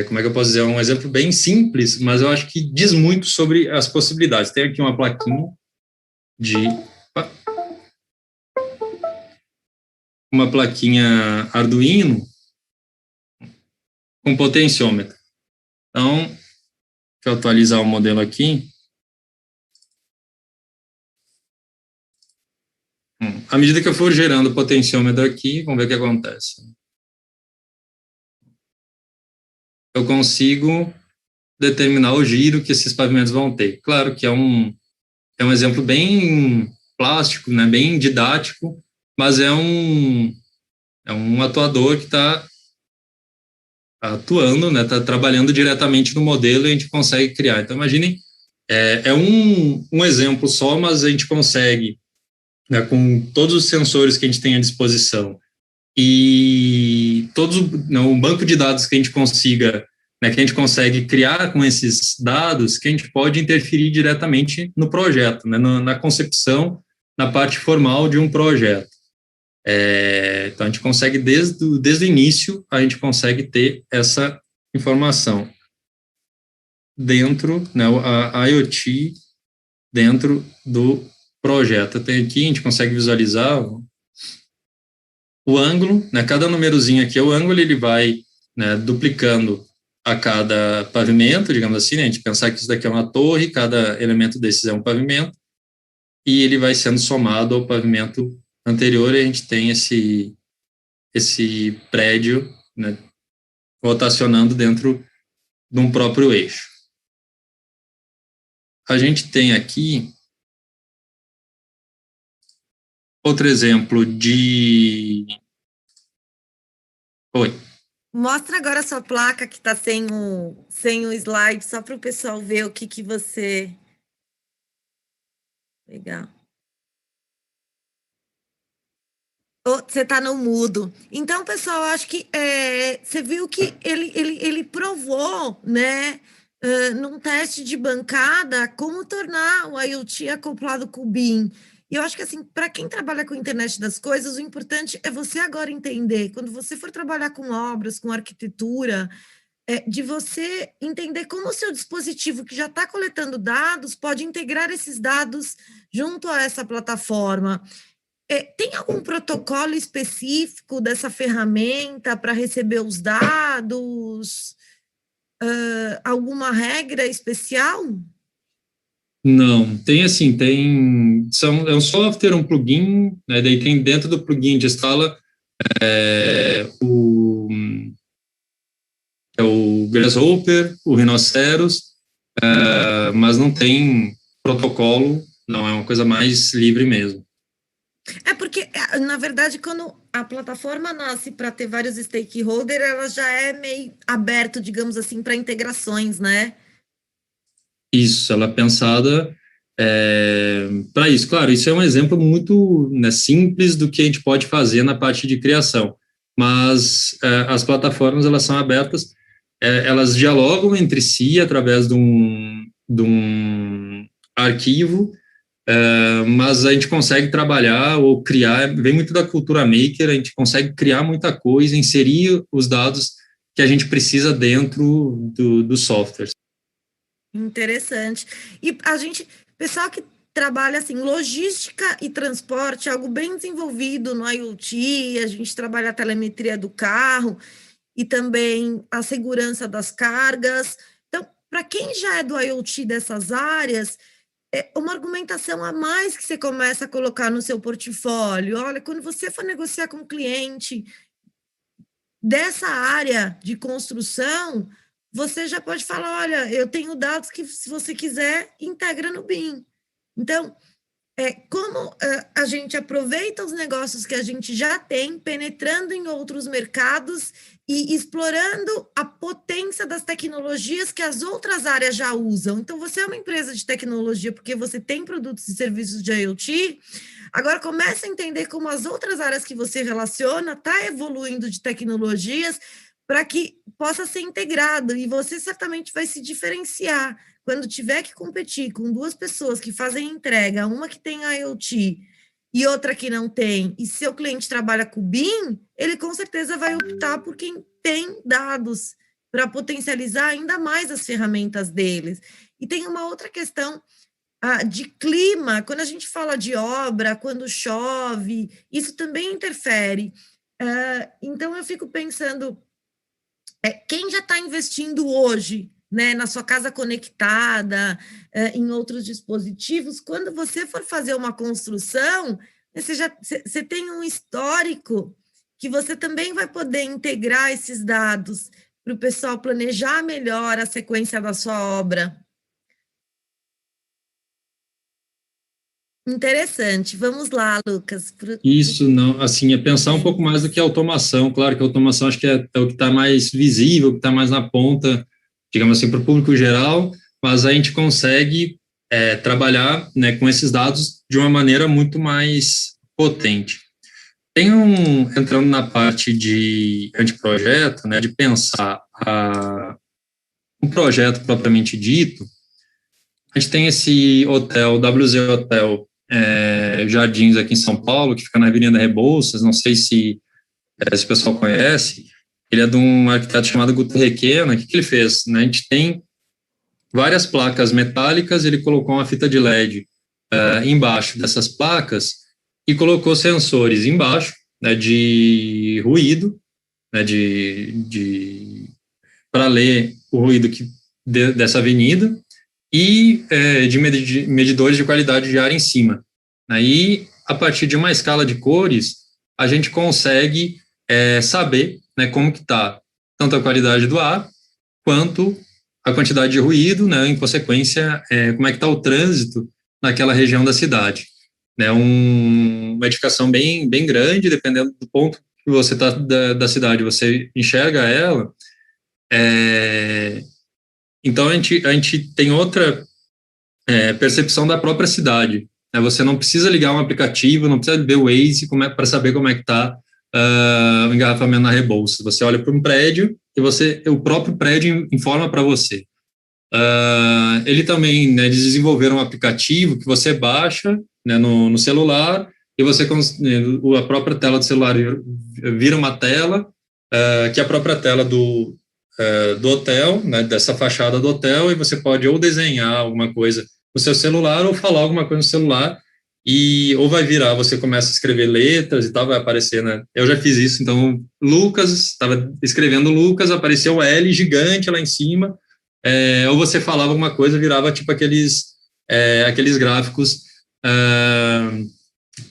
B: como é que eu posso dizer, um exemplo bem simples, mas eu acho que diz muito sobre as possibilidades. Tem aqui uma plaquinha Arduino com potenciômetro. Então, deixa eu atualizar o modelo aqui. À medida que eu for gerando o potenciômetro aqui, vamos ver o que acontece. Eu consigo determinar o giro que esses pavimentos vão ter. Claro que é um exemplo bem plástico, né, bem didático, mas é um atuador que está atuando, né, está trabalhando diretamente no modelo e a gente consegue criar. Então, imaginem, é um exemplo só, mas a gente consegue, né, com todos os sensores que a gente tem à disposição e um banco de dados que a gente consiga, né, que a gente consegue criar com esses dados, que a gente pode interferir diretamente no projeto, né, na concepção, na parte formal de um projeto. Então, a gente consegue, desde o início, a gente consegue ter essa informação dentro, né, a IoT dentro do projeto. Até aqui a gente consegue visualizar o ângulo, né, cada númerozinho aqui é o ângulo, ele vai, né, duplicando a cada pavimento, digamos assim, né, a gente pensar que isso daqui é uma torre, cada elemento desses é um pavimento, e ele vai sendo somado ao pavimento anterior, e a gente tem esse prédio, né, rotacionando dentro de um próprio eixo. A gente tem aqui outro exemplo de... Oi.
A: Mostra agora a sua placa que está sem o slide, só para o pessoal ver o que você... Legal. Você está no mudo. Então, pessoal, acho que você viu que ele provou, né, num teste de bancada, como tornar o IoT acoplado com o BIM. E eu acho que, assim, para quem trabalha com a internet das coisas, o importante é você agora entender, quando você for trabalhar com obras, com arquitetura, de você entender como o seu dispositivo, que já está coletando dados, pode integrar esses dados junto a essa plataforma. Tem algum protocolo específico dessa ferramenta para receber os dados? Alguma regra especial?
B: Não, tem assim, é um software, um plugin, né, daí tem dentro do plugin de instala o Grasshopper, o Rhinoceros, mas não tem protocolo, não, é uma coisa mais livre mesmo.
A: Porque, na verdade, quando a plataforma nasce para ter vários stakeholders, ela já é meio aberta, digamos assim, para integrações, né?
B: Isso, ela é pensada para isso. Claro, isso é um exemplo muito, né, simples do que a gente pode fazer na parte de criação, mas as plataformas, elas são abertas, elas dialogam entre si através de um arquivo, mas a gente consegue trabalhar ou criar, vem muito da cultura maker, a gente consegue criar muita coisa, inserir os dados que a gente precisa dentro do software.
A: Interessante. E pessoal que trabalha assim, logística e transporte, algo bem desenvolvido no IoT, a gente trabalha a telemetria do carro e também a segurança das cargas. Então, para quem já é do IoT dessas áreas, é uma argumentação a mais que você começa a colocar no seu portfólio. Olha, quando você for negociar com um cliente dessa área de construção, você já pode falar, olha, eu tenho dados que, se você quiser, integra no BIM. Então, como a gente aproveita os negócios que a gente já tem, penetrando em outros mercados e explorando a potência das tecnologias que as outras áreas já usam. Então, você é uma empresa de tecnologia porque você tem produtos e serviços de IoT, agora começa a entender como as outras áreas que você relaciona está evoluindo de tecnologias para que possa ser integrado, e você certamente vai se diferenciar quando tiver que competir com duas pessoas que fazem entrega, uma que tem IoT e outra que não tem, e seu cliente trabalha com o BIM, ele com certeza vai optar por quem tem dados para potencializar ainda mais as ferramentas deles. E tem uma outra questão de clima, quando a gente fala de obra, quando chove, isso também interfere. Então, eu fico pensando, quem já está investindo hoje, né, na sua casa conectada, em outros dispositivos, quando você for fazer uma construção, você tem um histórico que você também vai poder integrar esses dados para o pessoal planejar melhor a sequência da sua obra. Interessante. Vamos lá, Lucas.
B: Isso, não, assim, é pensar um pouco mais do que a automação. Claro que a automação acho que é o que está mais visível, que está mais na ponta, digamos assim, para o público geral, mas a gente consegue trabalhar, né, com esses dados de uma maneira muito mais potente. Entrando na parte de anteprojeto, né, de pensar um projeto propriamente dito, a gente tem esse hotel, WZ Hotel, Jardins aqui em São Paulo, que fica na Avenida Rebouças, não sei se o pessoal conhece. Ele é de um arquiteto chamado Guto Requena. O que ele fez? Né? A gente tem várias placas metálicas, ele colocou uma fita de LED embaixo dessas placas e colocou sensores embaixo, né, de ruído, né, para ler o ruído dessa avenida, e de medidores de qualidade de ar em cima. Aí, a partir de uma escala de cores, a gente consegue saber, né, como que está tanto a qualidade do ar, quanto a quantidade de ruído, né, em consequência, como é que está o trânsito naquela região da cidade. Né, uma edificação bem, bem grande, dependendo do ponto que você está da cidade, você enxerga ela. Então, a gente tem outra percepção da própria cidade. Né? Você não precisa ligar um aplicativo, não precisa ver o Waze para saber como é que está o engarrafamento na Rebouças. Você olha para um prédio e o próprio prédio informa para você. Ele também, né, eles desenvolveram um aplicativo que você baixa, né, no celular, e a própria tela do celular vira uma tela, que é a própria tela do hotel, né, dessa fachada do hotel, e você pode ou desenhar alguma coisa no seu celular ou falar alguma coisa no celular, ou vai virar, você começa a escrever letras e tal, vai aparecer, né? Eu já fiz isso, então, Lucas, estava escrevendo Lucas, apareceu o L gigante lá em cima, ou você falava alguma coisa, virava tipo aqueles gráficos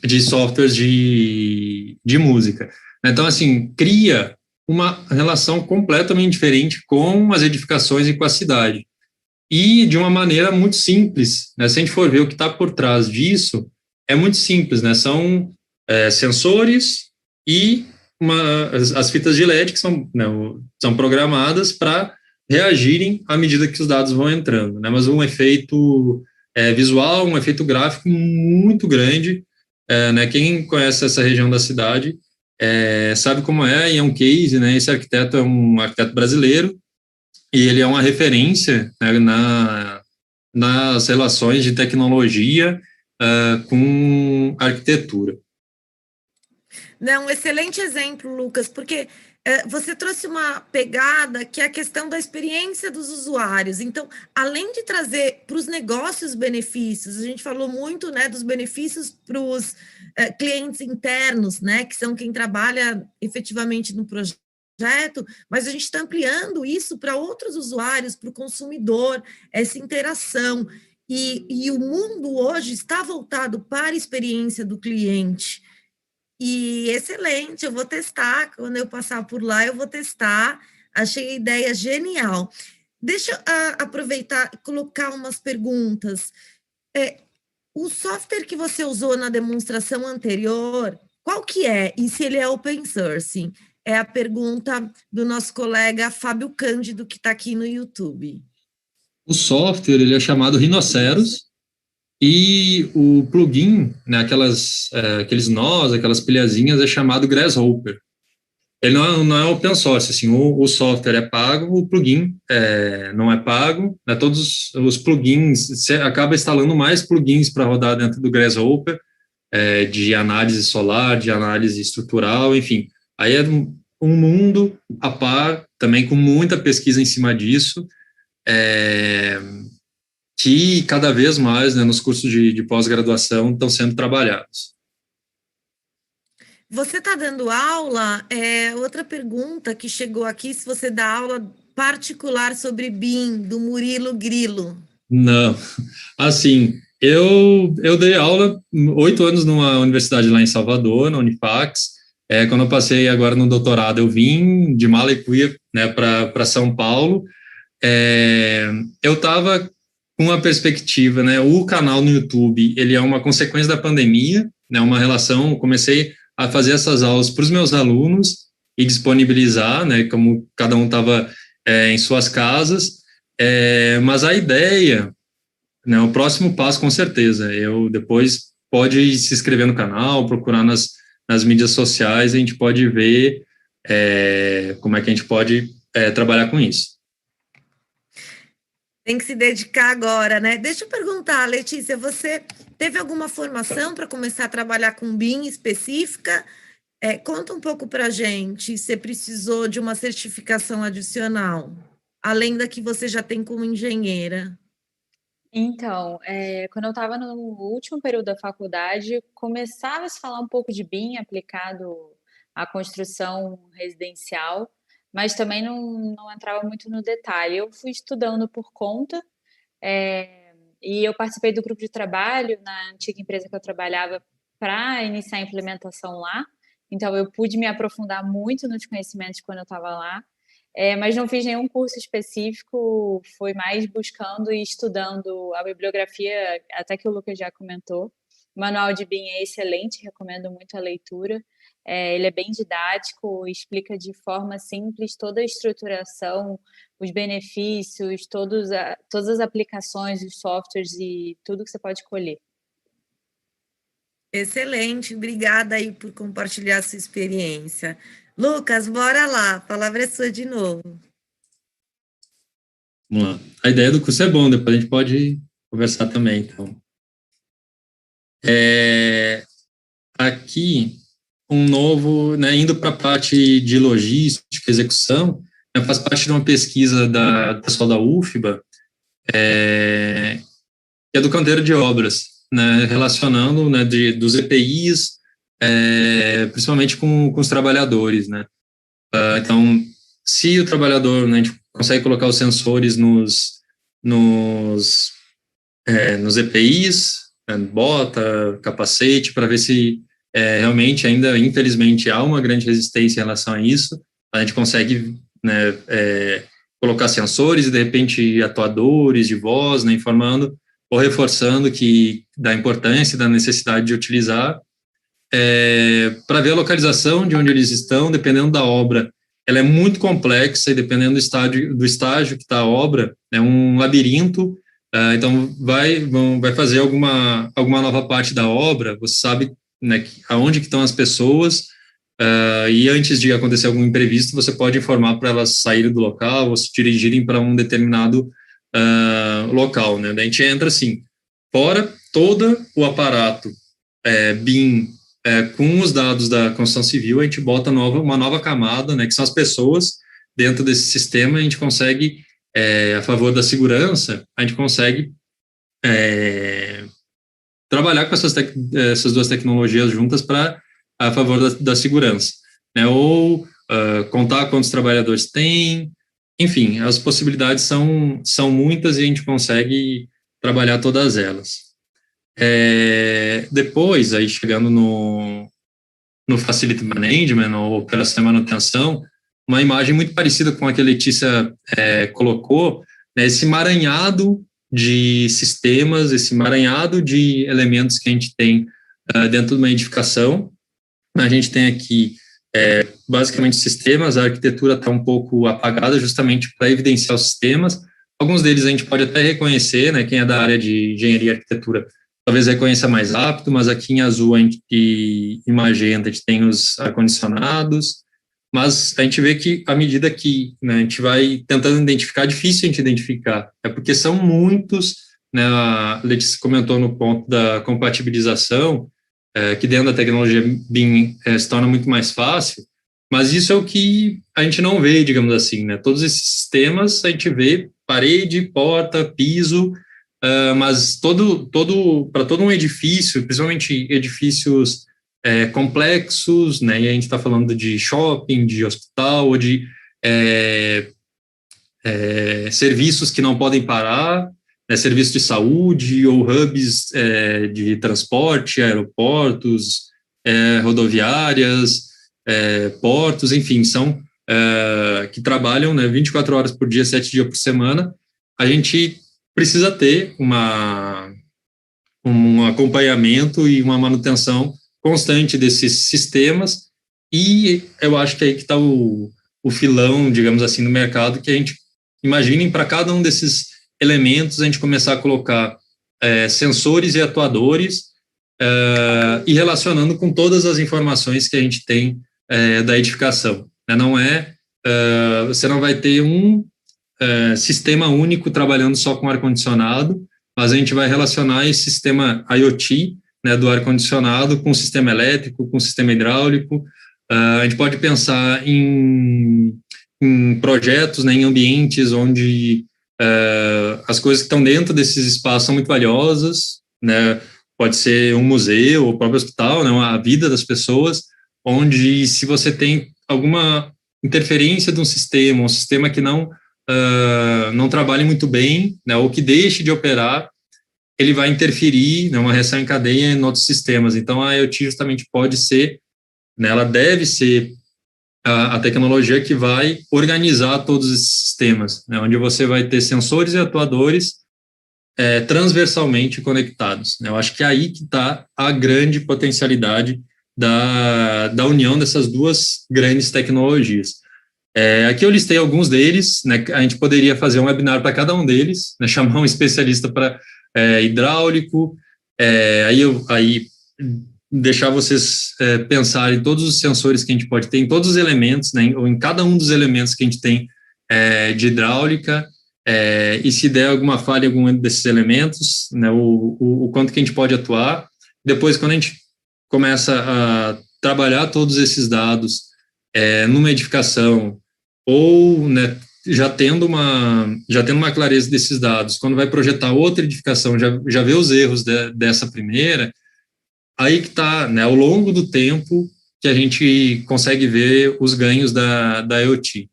B: de softwares de música. Então, assim, cria uma relação completamente diferente com as edificações e com a cidade. E de uma maneira muito simples, né? Se a gente for ver o que está por trás disso, é muito simples, né? São sensores e as fitas de LED que são programadas para reagirem à medida que os dados vão entrando, né? Mas um efeito visual, um efeito gráfico muito grande, né? Quem conhece essa região da cidade sabe como é, e é um case, né? Esse arquiteto é um arquiteto brasileiro e ele é uma referência, né, nas relações de tecnologia com arquitetura.
A: Não, um excelente exemplo, Lucas, porque você trouxe uma pegada que é a questão da experiência dos usuários. Então, além de trazer para os negócios benefícios, a gente falou muito, né, dos benefícios para os clientes internos, né, que são quem trabalha efetivamente no projeto, mas a gente está ampliando isso para outros usuários, para o consumidor, essa interação. E o mundo hoje está voltado para a experiência do cliente. E excelente, eu vou testar, quando eu passar por lá, eu vou testar, achei a ideia genial. Deixa eu aproveitar e colocar umas perguntas. O software que você usou na demonstração anterior, qual que é? E se ele é open source? É a pergunta do nosso colega Fábio Cândido, que está aqui no YouTube.
B: O software ele é chamado Rhinoceros e o plugin, né, aqueles nós, aquelas pilhazinhas, é chamado Grasshopper. Ele não é open source, assim, o software é pago, o plugin não é pago, né, todos os plugins, você acaba instalando mais plugins para rodar dentro do Grasshopper, de análise solar, de análise estrutural, enfim. Aí é um mundo a par, também com muita pesquisa em cima disso, que cada vez mais, né, nos cursos de pós-graduação estão sendo trabalhados.
A: Você está dando aula? Outra pergunta que chegou aqui, se você dá aula particular sobre BIM, do Murilo Grilo.
B: Não, assim, eu dei aula 8 anos numa universidade lá em Salvador, na Unifax. Quando eu passei agora no doutorado, eu vim de mala e cuia, né, para São Paulo. Eu estava com uma perspectiva, né, o canal no YouTube, ele é uma consequência da pandemia, né, uma relação, comecei a fazer essas aulas para os meus alunos e disponibilizar, né, como cada um estava em suas casas, mas a ideia, né, o próximo passo, com certeza, eu depois pode se inscrever no canal, procurar nas mídias sociais, a gente pode ver como é que a gente pode trabalhar com isso.
A: Tem que se dedicar agora, né? Deixa eu perguntar, Letícia, você teve alguma formação para começar a trabalhar com BIM específica? Conta um pouco para a gente, você precisou de uma certificação adicional, além da que você já tem como engenheira.
C: Então, quando eu estava no último período da faculdade, começava a se falar um pouco de BIM aplicado à construção residencial, mas também não entrava muito no detalhe. Eu fui estudando por conta, e eu participei do grupo de trabalho na antiga empresa que eu trabalhava para iniciar a implementação lá. Então, eu pude me aprofundar muito nos conhecimentos quando eu estava lá. Mas não fiz nenhum curso específico, foi mais buscando e estudando a bibliografia, até que o Lucas já comentou. O manual de BIM é excelente, recomendo muito a leitura. Ele é bem didático, explica de forma simples toda a estruturação, os benefícios, todas as aplicações, os softwares e tudo que você pode colher.
A: Excelente, obrigada aí por compartilhar a sua experiência. Lucas, bora lá, a palavra é sua de novo.
B: Vamos lá. A ideia do curso é bom, depois a gente pode conversar também, então. Aqui, um novo, né, indo para a parte de logística, execução, né, faz parte de uma pesquisa do pessoal da UFBA, que é do canteiro de obras, né, relacionando, né, dos EPIs, principalmente com os trabalhadores, né. Então, se o trabalhador, né, a gente consegue colocar os sensores nos EPIs, né, bota, capacete, para ver se realmente ainda, infelizmente, há uma grande resistência em relação a isso. A gente consegue, né, colocar sensores e, de repente, atuadores de voz, né, informando ou reforçando da importância e da necessidade de utilizar, para ver a localização de onde eles estão, dependendo da obra. Ela é muito complexa e, dependendo do estágio que está a obra, é um labirinto. Então, vai fazer alguma nova parte da obra, você sabe, né, aonde que estão as pessoas, e antes de acontecer algum imprevisto, você pode informar para elas saírem do local ou se dirigirem para um determinado local, né? Daí a gente entra assim, fora todo o aparato BIM, com os dados da construção civil, a gente bota uma nova camada, né, que são as pessoas dentro desse sistema. A gente consegue, a favor da segurança, a gente consegue trabalhar com essas duas tecnologias juntas a favor da segurança, né, ou contar quantos trabalhadores tem, enfim, as possibilidades são muitas e a gente consegue trabalhar todas elas. Depois, aí chegando no Facility Management, ou Operação e Manutenção, uma imagem muito parecida com a que a Letícia colocou, né, esse emaranhado de sistemas, esse emaranhado de elementos que a gente tem dentro de uma edificação. A gente tem aqui, basicamente, sistemas. A arquitetura está um pouco apagada justamente para evidenciar os sistemas. Alguns deles a gente pode até reconhecer, né? Quem é da área de engenharia e arquitetura talvez reconheça mais rápido, mas aqui em azul e magenta a gente tem os ar-condicionados, mas a gente vê que à medida que, né, a gente vai tentando identificar, é difícil a gente identificar, porque são muitos, né? A Letícia comentou no ponto da compatibilização, que dentro da tecnologia BIM se torna muito mais fácil, mas isso é o que a gente não vê, digamos assim, né? Todos esses sistemas a gente vê parede, porta, piso, mas para todo um edifício, principalmente edifícios complexos, né? E a gente está falando de shopping, de hospital, ou de serviços que não podem parar, serviços de saúde ou hubs de transporte, aeroportos, rodoviárias, portos, enfim, são que trabalham, né, 24 horas por dia, 7 dias por semana. A gente precisa ter um acompanhamento e uma manutenção constante desses sistemas, e eu acho que aí que está o filão, digamos assim, no mercado, que a gente imaginem para cada um desses elementos a gente começar a colocar sensores e atuadores e relacionando com todas as informações que a gente tem da edificação. Não você não vai ter um sistema único trabalhando só com ar-condicionado, mas a gente vai relacionar esse sistema IoT, né, do ar-condicionado com o sistema elétrico, com o sistema hidráulico. A gente pode pensar em projetos, né, em ambientes onde as coisas que estão dentro desses espaços são muito valiosas, né? Pode ser um museu, ou o próprio hospital, né, a vida das pessoas, onde se você tem alguma interferência de um sistema que não trabalhe muito bem, né, ou que deixe de operar, ele vai interferir, né, uma reação em cadeia em outros sistemas. Então, a IoT justamente pode ser, né, ela deve ser a tecnologia que vai organizar todos esses sistemas, né, onde você vai ter sensores e atuadores transversalmente conectados, né. Eu acho que é aí que está a grande potencialidade da união dessas duas grandes tecnologias. Aqui eu listei alguns deles, né, a gente poderia fazer um webinar para cada um deles, né, chamar um especialista para hidráulico, aí deixar vocês pensarem todos os sensores que a gente pode ter, em todos os elementos, né, ou em cada um dos elementos que a gente tem de hidráulica, e se der alguma falha em algum desses elementos, né, o quanto que a gente pode atuar. Depois, quando a gente começa a trabalhar todos esses dados numa edificação, ou, né, já tendo uma clareza desses dados, quando vai projetar outra edificação, já vê os erros dessa primeira, aí que está, né, ao longo do tempo que a gente consegue ver os ganhos da IoT,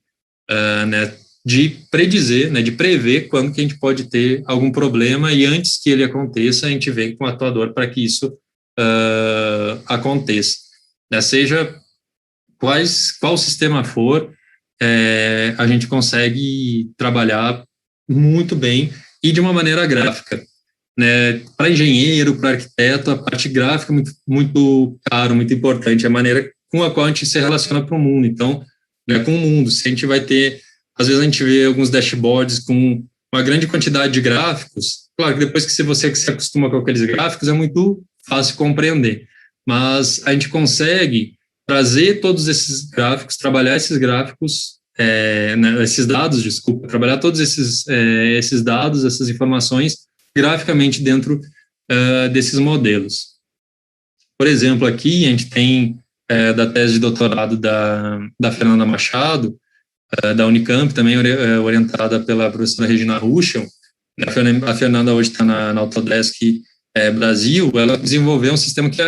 B: né, de predizer, né, de prever quando que a gente pode ter algum problema, e antes que ele aconteça, a gente vem com o atuador para que isso aconteça, né, seja qual sistema for, a gente consegue trabalhar muito bem e de uma maneira gráfica, né? Para engenheiro, para arquiteto, a parte gráfica é muito, muito caro, muito importante, é a maneira com a qual a gente se relaciona para o mundo. Então, né, com o mundo, se a gente vai ter, às vezes a gente vê alguns dashboards com uma grande quantidade de gráficos, claro que depois que você se acostuma com aqueles gráficos, é muito fácil compreender, mas a gente consegue trazer todos esses gráficos, trabalhar esses gráficos, né, esses dados, desculpa, trabalhar todos esses dados, essas informações graficamente dentro desses modelos. Por exemplo, aqui a gente tem da tese de doutorado da Fernanda Machado, da Unicamp, também orientada pela professora Regina Ruschel. A Fernanda hoje está na Autodesk Brasil. Ela desenvolveu um sistema que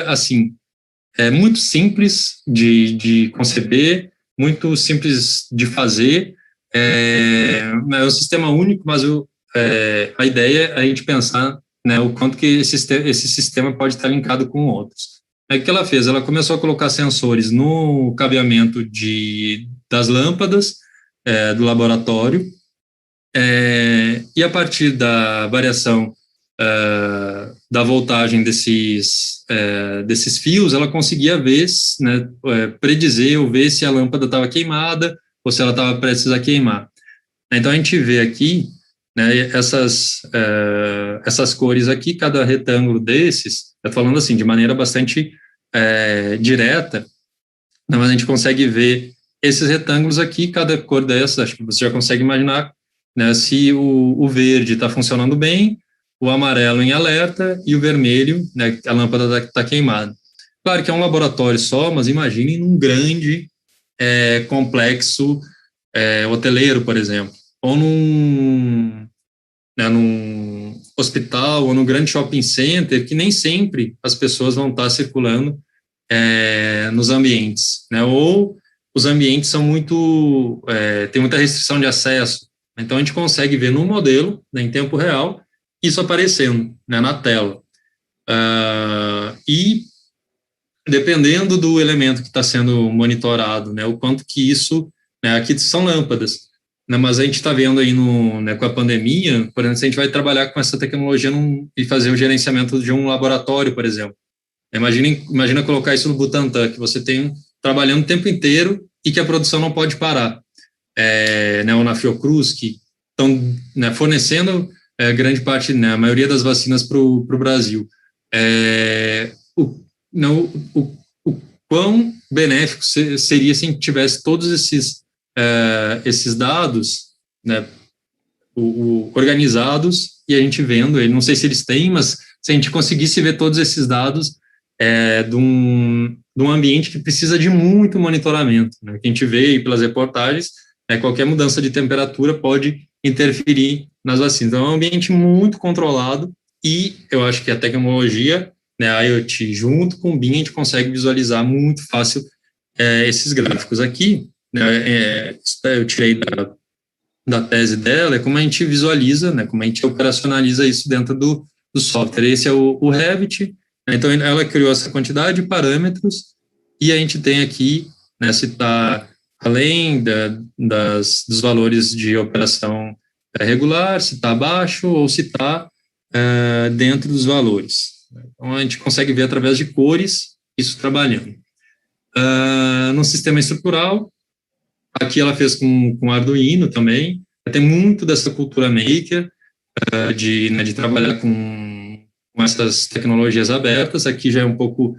B: é muito simples de conceber, muito simples de fazer, é um sistema único, mas a ideia é a gente pensar, né, o quanto que esse sistema pode estar linkado com outros. O que ela fez? Ela começou a colocar sensores no cabeamento das lâmpadas do laboratório, E a partir da variação da voltagem desses fios, ela conseguia ver, né, predizer ou ver se a lâmpada estava queimada ou se ela estava prestes a queimar. Então, a gente vê aqui, né, essas cores aqui, cada retângulo desses, eu falando assim, de maneira bastante direta, né, mas a gente consegue ver esses retângulos aqui, cada cor dessa, acho que você já consegue imaginar, né, se o verde está funcionando bem, o amarelo em alerta e o vermelho, né, a lâmpada está queimada. Claro que é um laboratório só, mas imaginem num grande complexo hoteleiro, por exemplo, ou num hospital, ou num grande shopping center, que nem sempre as pessoas vão estar circulando nos ambientes, né, ou os ambientes são tem muita restrição de acesso. Então, a gente consegue ver no modelo, né, em tempo real, isso aparecendo, né, na tela. E, dependendo do elemento que está sendo monitorado, né, o quanto que isso, né, aqui são lâmpadas, né, mas a gente está vendo aí né, com a pandemia, por exemplo, se a gente vai trabalhar com essa tecnologia e fazer o gerenciamento de um laboratório, por exemplo. Imagina colocar isso no Butantan, que você tem trabalhando o tempo inteiro e que a produção não pode parar. Né, ou na Fiocruz, que estão, né, fornecendo grande parte, né, a maioria das vacinas para o Brasil. O quão benéfico seria se a gente tivesse todos esses dados, né, organizados e a gente vendo, não sei se eles têm, mas se a gente conseguisse ver todos esses dados de um ambiente que precisa de muito monitoramento, né, que a gente vê aí pelas reportagens, qualquer mudança de temperatura pode interferir nas vacinas. Então, é um ambiente muito controlado e eu acho que a tecnologia, né, a IoT, junto com o BIM, a gente consegue visualizar muito fácil esses gráficos aqui. Né, eu tirei da tese dela, é como a gente visualiza, né, como a gente operacionaliza isso dentro do software. Esse é o Revit. Né, então, ela criou essa quantidade de parâmetros e a gente tem aqui, né, se está além dos valores de operação regular, se está abaixo ou se está dentro dos valores. Então, a gente consegue ver através de cores isso trabalhando. No sistema estrutural, aqui ela fez com Arduino também, tem muito dessa cultura maker, de trabalhar com essas tecnologias abertas. Aqui já é um pouco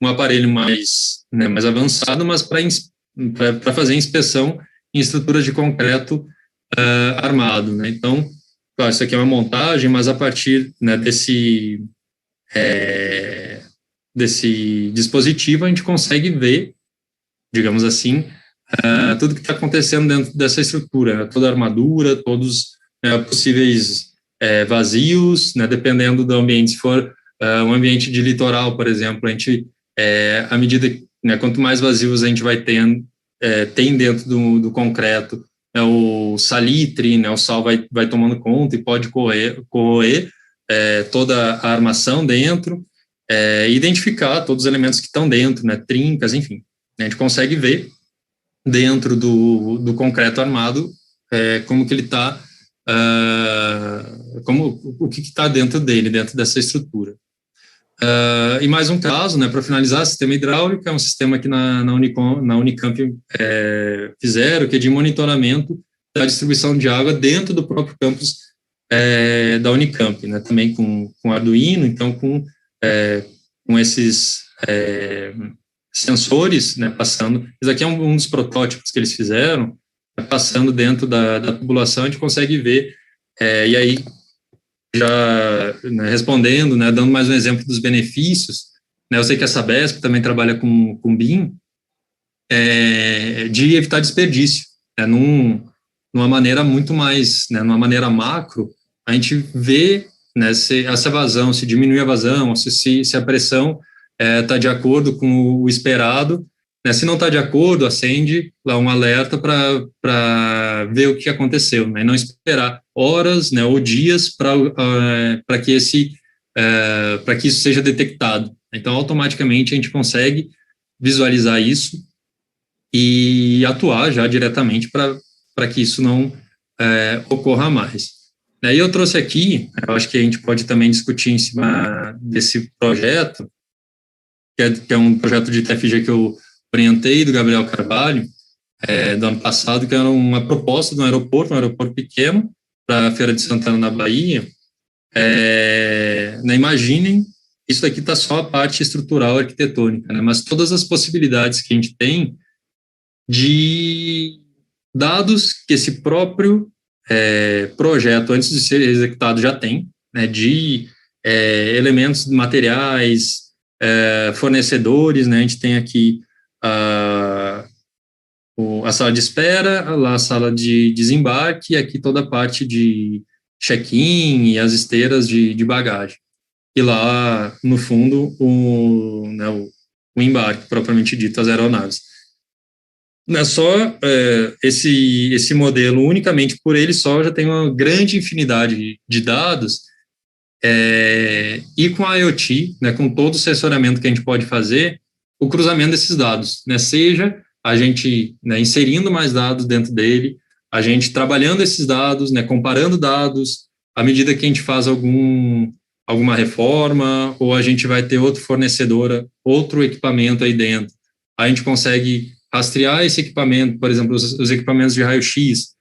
B: um aparelho mais avançado, mas para fazer inspeção em estruturas de concreto armado. Né? Então, claro, isso aqui é uma montagem, mas a partir, né, desse dispositivo a gente consegue ver, digamos assim, tudo que está acontecendo dentro dessa estrutura, né? Toda a armadura, todos possíveis vazios, né? Dependendo do ambiente. Se for um ambiente de litoral, por exemplo, a gente, à medida, né, quanto mais vazios a gente vai tem dentro do concreto, o salitre, né, o sal vai tomando conta e pode corroer toda a armação dentro, identificar todos os elementos que estão dentro, né, trincas, enfim. A gente consegue ver dentro do concreto armado como que ele está, o que está dentro dele, dentro dessa estrutura. E mais um caso, né, para finalizar, sistema hidráulico, é um sistema que na Unicamp fizeram, que é de monitoramento da distribuição de água dentro do próprio campus da Unicamp, né, também com Arduino, então com esses sensores, né, passando. Isso aqui é um dos protótipos que eles fizeram, passando dentro da tubulação, a gente consegue ver, e aí, já, né, respondendo, né, dando mais um exemplo dos benefícios, né, eu sei que a Sabesp também trabalha com BIM, de evitar desperdício, né, numa maneira muito mais, né, numa maneira macro, a gente vê, né, se essa vazão, se diminui a vazão, se a pressão está de acordo com o esperado, né, se não está de acordo, acende lá um alerta para ver o que aconteceu, né, e não esperar horas, né, ou dias para que isso seja detectado. Então, automaticamente, a gente consegue visualizar isso e atuar já diretamente para que isso não ocorra mais. E eu trouxe aqui, eu acho que a gente pode também discutir em cima desse projeto, que é um projeto de TFG que eu orientei, do Gabriel Carvalho, do ano passado, que era uma proposta de um aeroporto pequeno, para a Feira de Santana, na Bahia. Imaginem, isso daqui está só a parte estrutural arquitetônica, né, mas todas as possibilidades que a gente tem de dados que esse próprio projeto, antes de ser executado, já tem, né, de elementos materiais, fornecedores, né, a gente tem aqui a sala de espera, lá a sala de desembarque, e aqui toda a parte de check-in e as esteiras de bagagem. E lá, no fundo, o embarque, propriamente dito, as aeronaves. Não é só esse modelo, unicamente por ele só, já tem uma grande infinidade de dados, e com a IoT, né, com todo o sensoriamento que a gente pode fazer, o cruzamento desses dados, né, seja a gente, né, inserindo mais dados dentro dele, a gente trabalhando esses dados, né, comparando dados, à medida que a gente faz alguma reforma, ou a gente vai ter outro fornecedor, outro equipamento aí dentro, a gente consegue rastrear esse equipamento, por exemplo, os equipamentos de raio-x,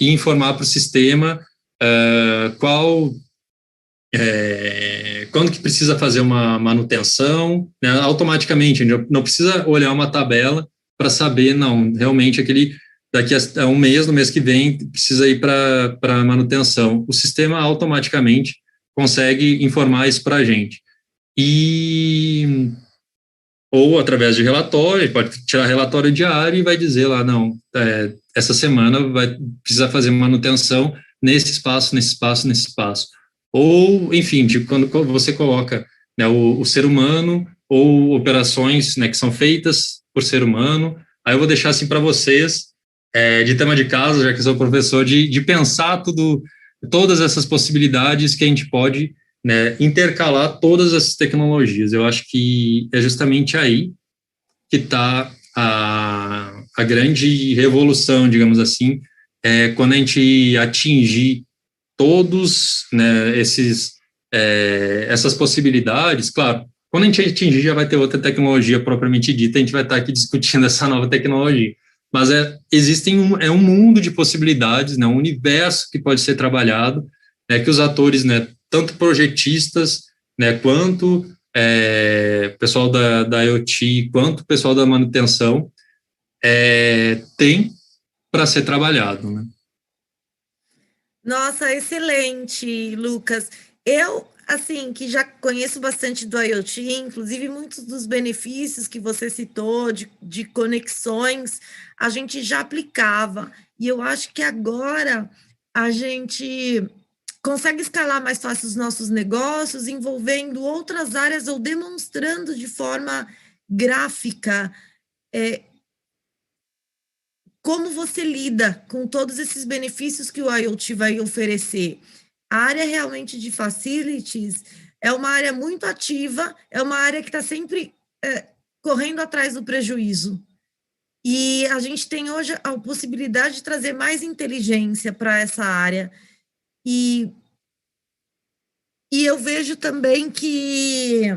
B: e informar para o sistema quando que precisa fazer uma manutenção, né, automaticamente. A gente não precisa olhar uma tabela para saber, não, realmente daqui a um mês, no mês que vem, precisa ir para manutenção. O sistema automaticamente consegue informar isso para a gente. Ou através de relatório, pode tirar relatório diário e vai dizer lá, não, essa semana vai precisar fazer manutenção nesse espaço. Ou, enfim, quando você coloca, né, o ser humano, ou operações, né, que são feitas por ser humano. Aí eu vou deixar assim para vocês, de tema de casa, já que eu sou professor, de pensar todas essas possibilidades que a gente pode, né, intercalar todas essas tecnologias. Eu acho que é justamente aí que está a grande revolução, digamos assim, quando a gente atingir todos, né, essas possibilidades. Claro, quando a gente atingir, já vai ter outra tecnologia propriamente dita, a gente vai estar aqui discutindo essa nova tecnologia. Mas um mundo de possibilidades, né, um universo que pode ser trabalhado, que os atores, né, tanto projetistas, né, quanto pessoal da IoT, quanto o pessoal da manutenção, tem para ser trabalhado, né?
A: Nossa, excelente, Lucas. Eu, assim, que já conheço bastante do IoT, inclusive muitos dos benefícios que você citou, de conexões, a gente já aplicava. E eu acho que agora a gente consegue escalar mais fácil os nossos negócios, envolvendo outras áreas ou demonstrando de forma gráfica como você lida com todos esses benefícios que o IoT vai oferecer. A área realmente de facilities é uma área muito ativa, é uma área que está sempre correndo atrás do prejuízo. E a gente tem hoje a possibilidade de trazer mais inteligência para essa área. E eu vejo também que,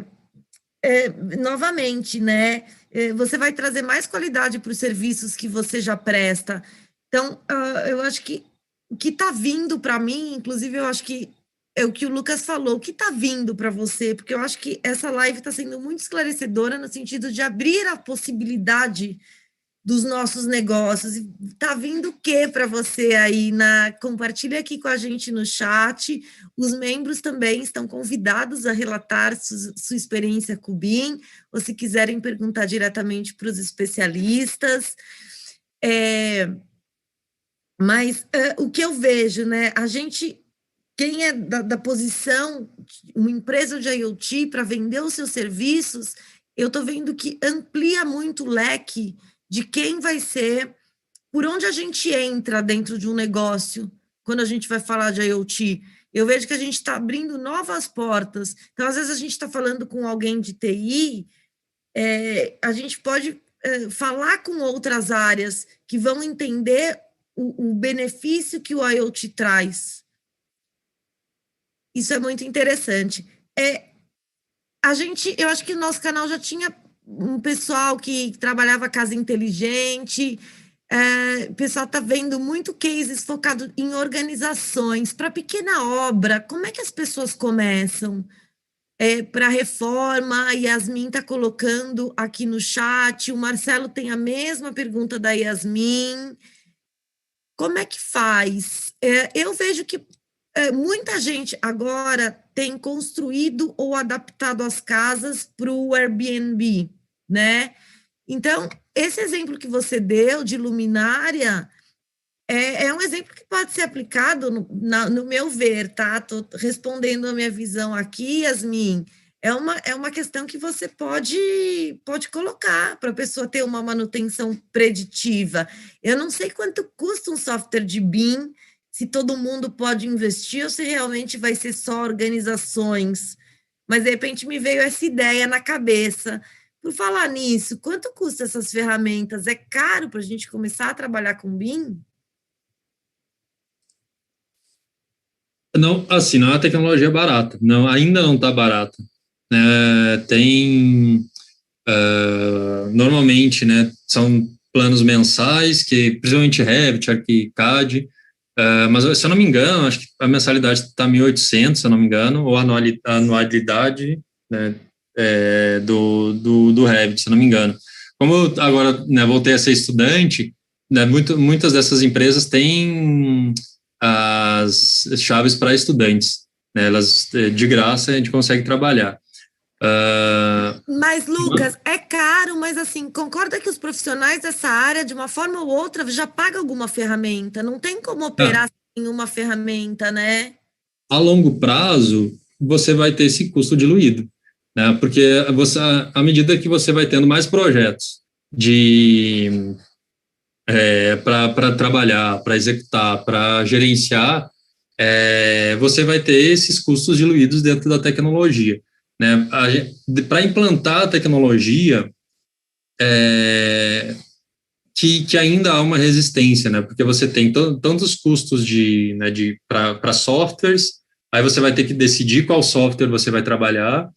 A: novamente, né, você vai trazer mais qualidade para os serviços que você já presta. Então, eu acho que o que está vindo para mim, inclusive, eu acho que é o que o Lucas falou, o que está vindo para você, porque eu acho que essa live está sendo muito esclarecedora no sentido de abrir a possibilidade dos nossos negócios. Está vindo o que para você aí? Compartilha aqui com a gente no chat. Os membros também estão convidados a relatar sua experiência com o BIM, ou se quiserem perguntar diretamente para os especialistas. Mas o que eu vejo, né? Quem é da posição, uma empresa de IoT para vender os seus serviços, eu estou vendo que amplia muito o leque de quem vai ser, por onde a gente entra dentro de um negócio, quando a gente vai falar de IoT. Eu vejo que a gente está abrindo novas portas. Então, às vezes, a gente está falando com alguém de TI, a gente pode falar com outras áreas que vão entender o benefício que o IoT traz. Isso é muito interessante. Eu acho que no nosso canal já tinha um pessoal que trabalhava casa inteligente. O pessoal está vendo muito cases focados em organizações. Para pequena obra, como é que as pessoas começam? Para reforma, a Yasmin está colocando aqui no chat, o Marcelo tem a mesma pergunta da Yasmin. Como é que faz? Eu vejo que muita gente agora tem construído ou adaptado as casas para o Airbnb, né? Então, esse exemplo que você deu de luminária é um exemplo que pode ser aplicado, no meu ver, tá? Estou respondendo a minha visão aqui, Yasmin. É uma questão que você pode colocar para a pessoa ter uma manutenção preditiva. Eu não sei quanto custa um software de BIM, se todo mundo pode investir ou se realmente vai ser só organizações. Mas, de repente, me veio essa ideia na cabeça. Por falar nisso, quanto custa essas ferramentas? É caro para a gente começar a trabalhar com BIM?
B: Não, assim, não é uma tecnologia barata. Não, ainda não está barata. Normalmente, né, são planos mensais, que principalmente Revit, ArchiCAD, mas se eu não me engano, acho que a mensalidade está 1.800, se eu não me engano, ou a anualidade, né, do Revit, se eu não me engano. Como eu agora, né, voltei a ser estudante, né, muitas dessas empresas têm as chaves para estudantes, né, elas de graça a gente consegue trabalhar.
A: Mas, Lucas, é caro, mas assim, concorda que os profissionais dessa área, de uma forma ou outra, já pagam alguma ferramenta? Não tem como operar sem uma ferramenta, né?
B: A longo prazo, você vai ter esse custo diluído, né? Porque à medida que você vai tendo mais projetos para trabalhar, para executar, para gerenciar, você vai ter esses custos diluídos dentro da tecnologia, né? Para implantar a tecnologia, que ainda há uma resistência, né? Porque você tem tantos custos para softwares, aí você vai ter que decidir qual software você vai trabalhar.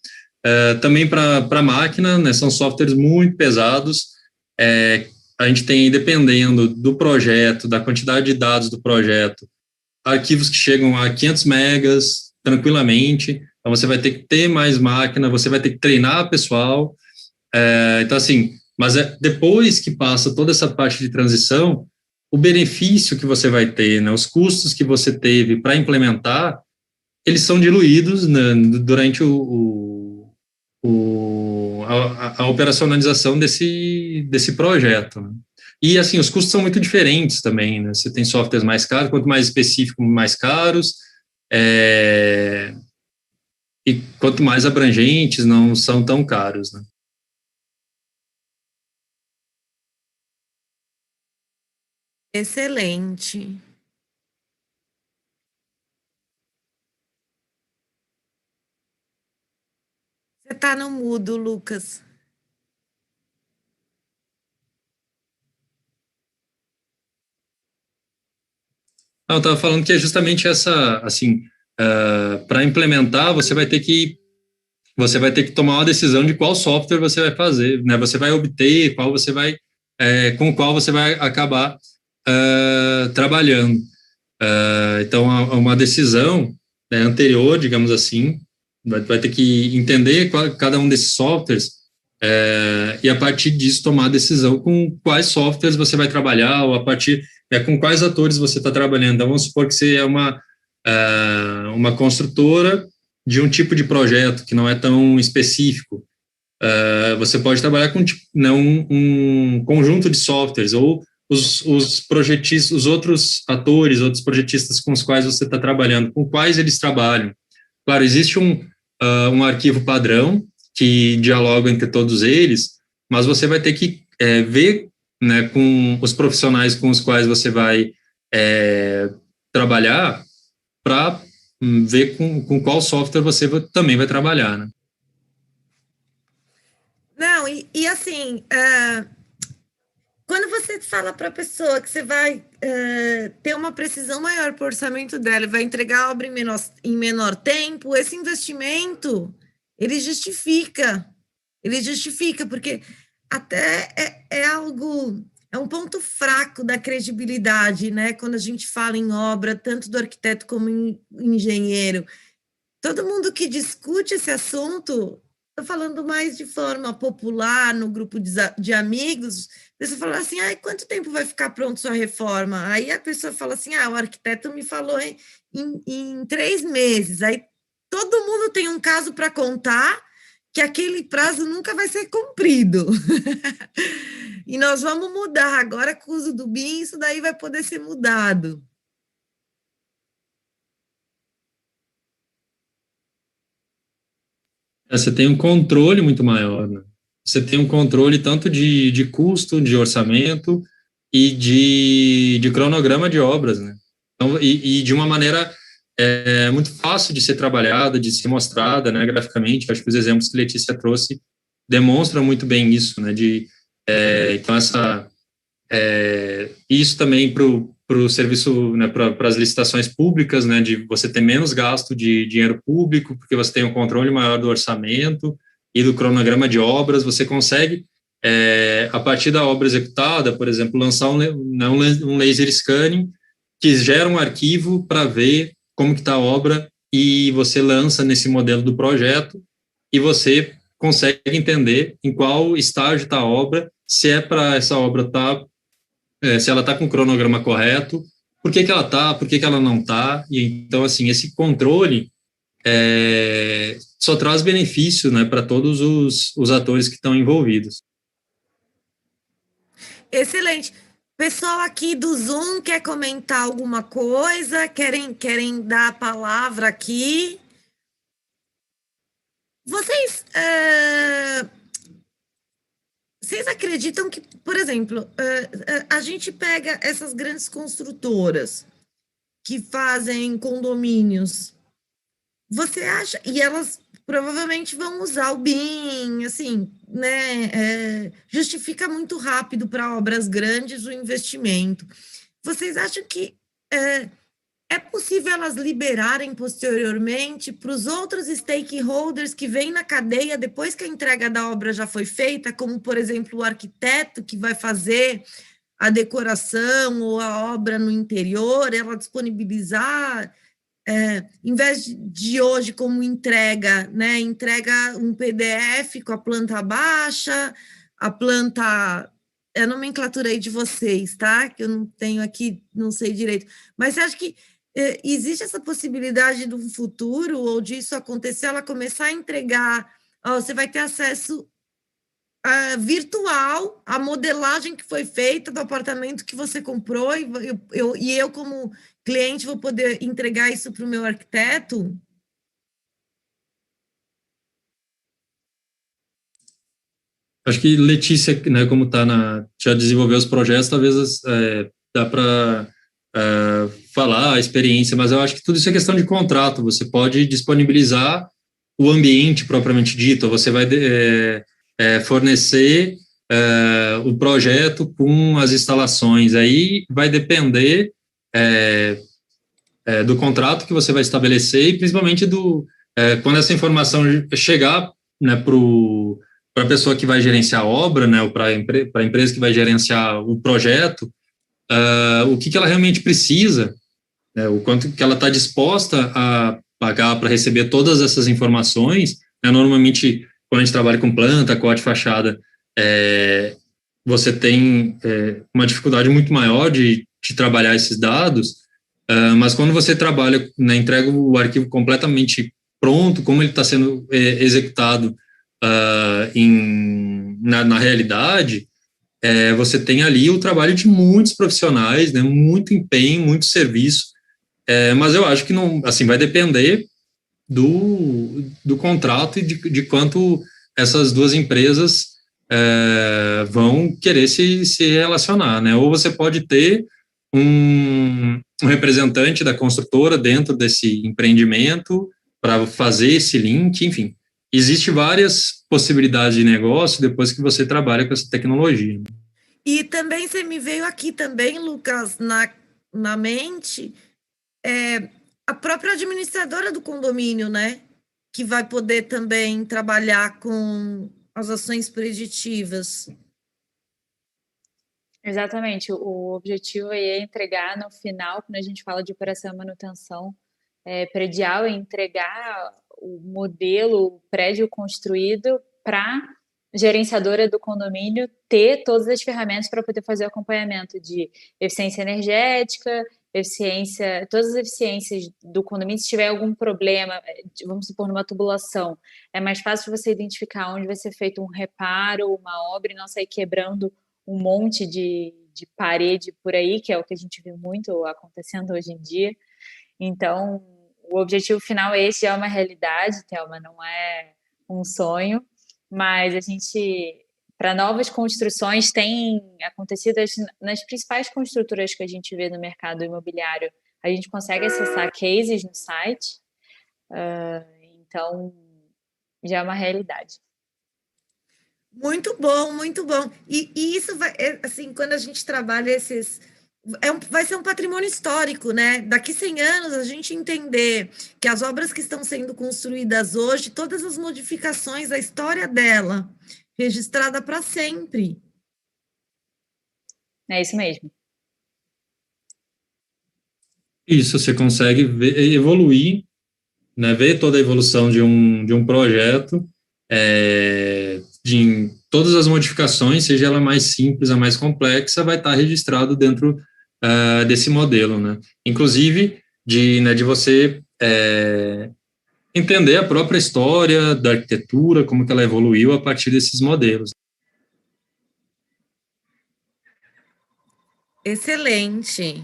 B: Também para máquina, né? São softwares muito pesados. A gente tem, dependendo do projeto, da quantidade de dados do projeto, arquivos que chegam a 500 megas tranquilamente. Então, você vai ter que ter mais máquina, você vai ter que treinar pessoal. Então, assim, mas depois que passa toda essa parte de transição, o benefício que você vai ter, né, os custos que você teve para implementar, eles são diluídos, né, durante a operacionalização desse projeto, né? E, assim, os custos são muito diferentes também, né? Você tem softwares mais caros, quanto mais específicos, mais caros, e quanto mais abrangentes, não são tão caros, né?
A: Excelente. Você está no mudo, Lucas.
B: Eu estava falando que é justamente essa, assim, para implementar, você vai ter que tomar uma decisão de qual software você vai fazer, né? Você vai obter, com qual você vai acabar trabalhando. Então, uma decisão, né, anterior, digamos assim, vai ter que entender cada um desses softwares e, a partir disso, tomar a decisão com quais softwares você vai trabalhar ou com quais atores você está trabalhando. Então, vamos supor que você é uma construtora de um tipo de projeto que não é tão específico. Você pode trabalhar com um conjunto de softwares ou os projetistas, os outros atores, outros projetistas com os quais você está trabalhando, com quais eles trabalham. Claro, existe um arquivo padrão que dialoga entre todos eles, mas você vai ter que ver, né, com os profissionais com os quais você vai trabalhar para ver com qual software você também vai trabalhar, né?
A: Não, e assim, quando você fala para a pessoa que você vai ter uma precisão maior para o orçamento dela e vai entregar a obra em menor tempo, esse investimento, ele justifica, porque até é algo, é um ponto fraco da credibilidade, né? Quando a gente fala em obra, tanto do arquiteto como engenheiro. Todo mundo que discute esse assunto, estou falando mais de forma popular, no grupo de amigos, a pessoa fala assim, quanto tempo vai ficar pronto sua reforma? Aí a pessoa fala assim, o arquiteto me falou em 3 meses. Aí todo mundo tem um caso para contar que aquele prazo nunca vai ser cumprido. E nós vamos mudar agora com o uso do BIM, isso daí vai poder ser mudado.
B: Você tem um controle muito maior, né? Você tem um controle tanto de custo, de orçamento e de cronograma de obras, né? Então, e de uma maneira muito fácil de ser trabalhada, de ser mostrada, né, graficamente. Acho que os exemplos que Letícia trouxe demonstram muito bem isso, né? Então, isso também para o serviço, né, para as licitações públicas, né, de você ter menos gasto de dinheiro público, porque você tem um controle maior do orçamento e do cronograma de obras, você consegue, a partir da obra executada, por exemplo, lançar um laser scanning que gera um arquivo para ver como que está a obra e você lança nesse modelo do projeto e você consegue entender em qual estágio está a obra, se é para essa obra estar se ela está com o cronograma correto, por que ela está, por que ela não está, e então, assim, esse controle só traz benefício, né, para todos os atores que estão envolvidos.
A: Excelente. Pessoal aqui do Zoom quer comentar alguma coisa? Querem dar a palavra aqui? Vocês acreditam que, por exemplo, a gente pega essas grandes construtoras que fazem condomínios, você acha, e elas provavelmente vão usar o BIM, assim, né? Justifica muito rápido para obras grandes o investimento. Vocês acham que é possível elas liberarem posteriormente para os outros stakeholders que vêm na cadeia depois que a entrega da obra já foi feita, como, por exemplo, o arquiteto que vai fazer a decoração ou a obra no interior, ela disponibilizar, em vez de hoje como entrega, né? Entrega um PDF com a planta baixa, a planta... É a nomenclatura aí de vocês, tá? Que eu não tenho aqui, não sei direito. Mas você acha que existe essa possibilidade de um futuro, ou disso acontecer, ela começar a entregar, você vai ter acesso virtual à modelagem que foi feita do apartamento que você comprou, e eu como cliente, vou poder entregar isso para o meu arquiteto?
B: Acho que Letícia, né, como já desenvolveu os projetos, talvez dá para falar a experiência, mas eu acho que tudo isso é questão de contrato. Você pode disponibilizar o ambiente propriamente dito, você vai fornecer o projeto com as instalações. Aí vai depender do contrato que você vai estabelecer e principalmente quando essa informação chegar, né, para a pessoa que vai gerenciar a obra, né, ou para a empresa que vai gerenciar o projeto, o que ela realmente precisa, né, o quanto que ela está disposta a pagar para receber todas essas informações. Né, normalmente, quando a gente trabalha com planta, corte, fachada, você tem uma dificuldade muito maior de trabalhar esses dados, mas quando você trabalha, né, entrega o arquivo completamente pronto, como ele está sendo executado na realidade, você tem ali o trabalho de muitos profissionais, né, muito empenho, muito serviço, mas eu acho que não, assim, vai depender do contrato e de quanto essas duas empresas vão querer se relacionar, né? Ou você pode ter um representante da construtora dentro desse empreendimento para fazer esse link, enfim. Existem várias possibilidades de negócio depois que você trabalha com essa tecnologia.
A: E também você me veio aqui também, Lucas, na mente, a própria administradora do condomínio, né? Que vai poder também trabalhar com as ações preditivas.
C: Exatamente, o objetivo aí é entregar no final, quando a gente fala de operação e manutenção predial, é entregar o modelo, o prédio construído para gerenciadora do condomínio ter todas as ferramentas para poder fazer o acompanhamento de eficiência energética, eficiência, todas as eficiências do condomínio. Se tiver algum problema, vamos supor, numa tubulação, é mais fácil você identificar onde vai ser feito um reparo, uma obra, e não sair quebrando um monte de parede por aí, que é o que a gente vê muito acontecendo hoje em dia. Então, o objetivo final é esse, é uma realidade, Thelma, não é um sonho, mas a gente, para novas construções, tem acontecido nas principais construtoras que a gente vê no mercado imobiliário, a gente consegue acessar cases no site, então já é uma realidade.
A: Muito bom, muito bom. E isso vai, assim, quando a gente trabalha esses. Vai ser um patrimônio histórico, né? Daqui 100 anos, a gente entender que as obras que estão sendo construídas hoje, todas as modificações, a história dela, registrada para sempre.
C: É isso mesmo.
B: Isso, você consegue evoluir, né, ver toda a evolução de um projeto, de todas as modificações, seja ela mais simples, a mais complexa, vai estar registrado dentro desse modelo, né? Inclusive, de você entender a própria história da arquitetura, como que ela evoluiu a partir desses modelos.
A: Excelente.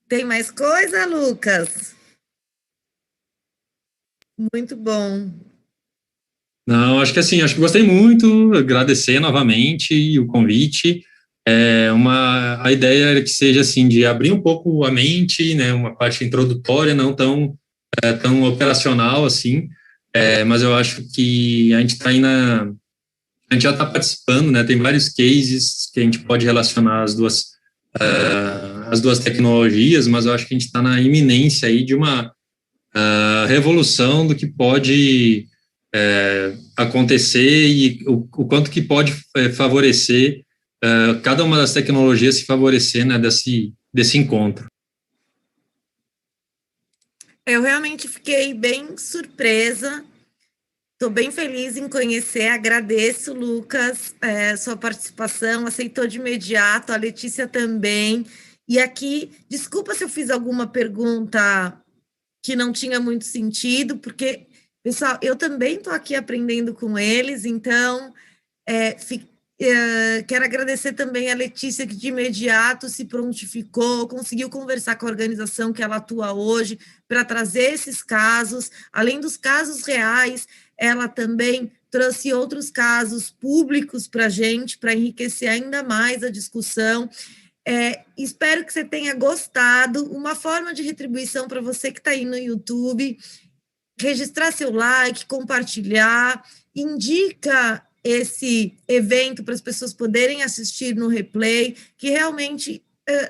A: Tem mais coisa, Lucas? Muito bom.
B: Não, acho que gostei muito, agradecer novamente o convite. A ideia era que seja assim, de abrir um pouco a mente, né, uma parte introdutória, não tão operacional assim, mas eu acho que a gente está aí a gente já está participando, né, tem vários cases que a gente pode relacionar as duas tecnologias, mas eu acho que a gente está na iminência aí de uma revolução do que pode acontecer e o quanto que pode favorecer cada uma das tecnologias se favorecer, né, desse encontro.
A: Eu realmente fiquei bem surpresa. Estou bem feliz em conhecer, agradeço, Lucas, sua participação, aceitou de imediato, a Letícia também. E aqui, desculpa se eu fiz alguma pergunta que não tinha muito sentido, porque, pessoal, eu também estou aqui aprendendo com eles, então quero agradecer também a Letícia, que de imediato se prontificou, conseguiu conversar com a organização que ela atua hoje para trazer esses casos, além dos casos reais, ela também trouxe outros casos públicos para a gente, para enriquecer ainda mais a discussão. Espero que você tenha gostado. Uma forma de retribuição para você que está aí no YouTube, registrar seu like, compartilhar, indica esse evento para as pessoas poderem assistir no replay, que realmente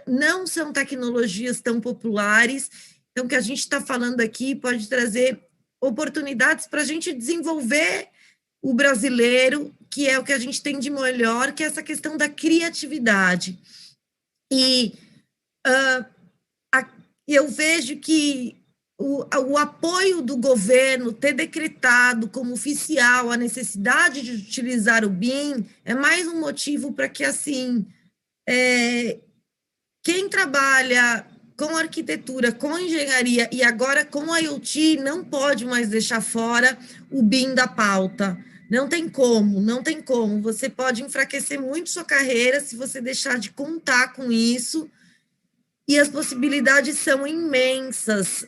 A: não são tecnologias tão populares, então, o que a gente está falando aqui pode trazer oportunidades para a gente desenvolver o brasileiro, que é o que a gente tem de melhor, que é essa questão da criatividade. E eu vejo que o apoio do governo ter decretado como oficial a necessidade de utilizar o BIM é mais um motivo para que, assim, quem trabalha com arquitetura, com engenharia e agora com IoT não pode mais deixar fora o BIM da pauta. Não tem como, não tem como. Você pode enfraquecer muito sua carreira se você deixar de contar com isso, e as possibilidades são imensas.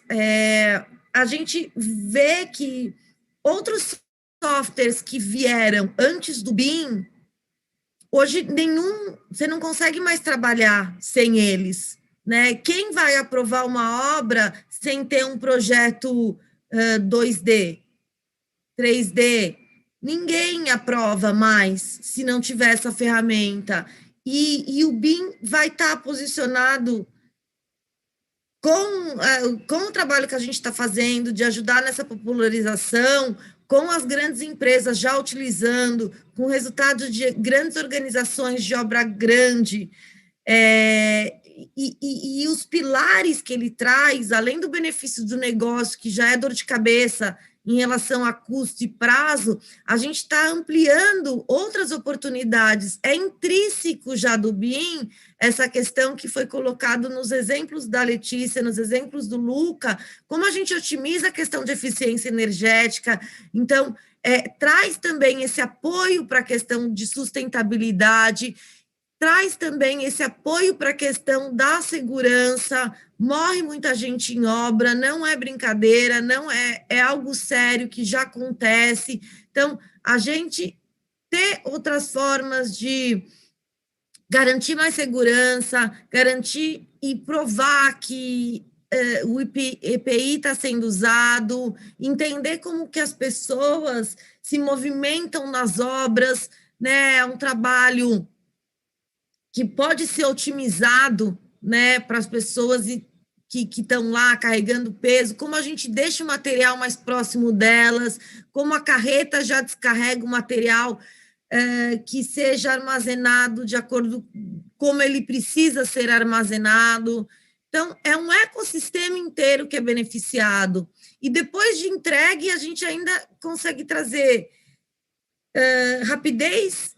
A: A gente vê que outros softwares que vieram antes do BIM, hoje você não consegue mais trabalhar sem eles, né? Quem vai aprovar uma obra sem ter um projeto 2D, 3D, ninguém aprova mais se não tiver essa ferramenta. E o BIM vai estar posicionado com o trabalho que a gente está fazendo, de ajudar nessa popularização, com as grandes empresas já utilizando, com resultados de grandes organizações de obra grande, e os pilares que ele traz, além do benefício do negócio, que já é dor de cabeça em relação a custo e prazo, a gente está ampliando outras oportunidades. É intrínseco já do BIM essa questão que foi colocado nos exemplos da Letícia, nos exemplos do Luca, como a gente otimiza a questão de eficiência energética. Então, traz também esse apoio para a questão de sustentabilidade, traz também esse apoio para a questão da segurança. Morre muita gente em obra, não é brincadeira, não é algo sério que já acontece. Então, a gente ter outras formas de garantir mais segurança, garantir e provar que o EPI está sendo usado, entender como que as pessoas se movimentam nas obras, né? É um trabalho que pode ser otimizado, né, para as pessoas que estão lá carregando peso, como a gente deixa o material mais próximo delas, como a carreta já descarrega o material que seja armazenado de acordo com como ele precisa ser armazenado. Então, é um ecossistema inteiro que é beneficiado. E depois de entregue, a gente ainda consegue trazer rapidez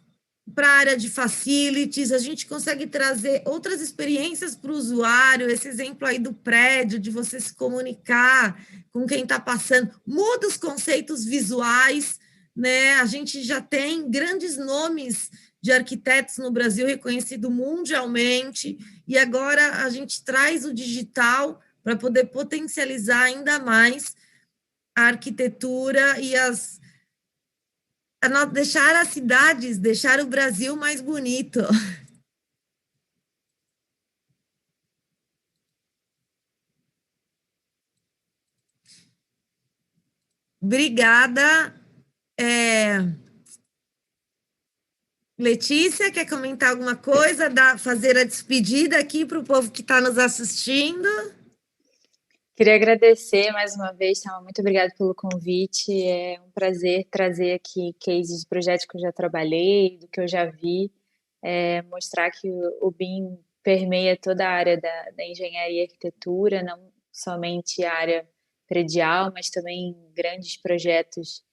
A: para a área de facilities, a gente consegue trazer outras experiências para o usuário, esse exemplo aí do prédio, de você se comunicar com quem está passando, muda os conceitos visuais, né? A gente já tem grandes nomes de arquitetos no Brasil reconhecido mundialmente, e agora a gente traz o digital para poder potencializar ainda mais a arquitetura e deixar as cidades, deixar o Brasil mais bonito. Obrigada. Letícia, quer comentar alguma coisa? Fazer a despedida aqui para o povo que está nos assistindo?
C: Queria agradecer mais uma vez, Thelma, muito obrigada pelo convite. É um prazer trazer aqui cases de projetos que eu já trabalhei, do que eu já vi, mostrar que o BIM permeia toda a área da engenharia e arquitetura, não somente a área predial, mas também grandes projetos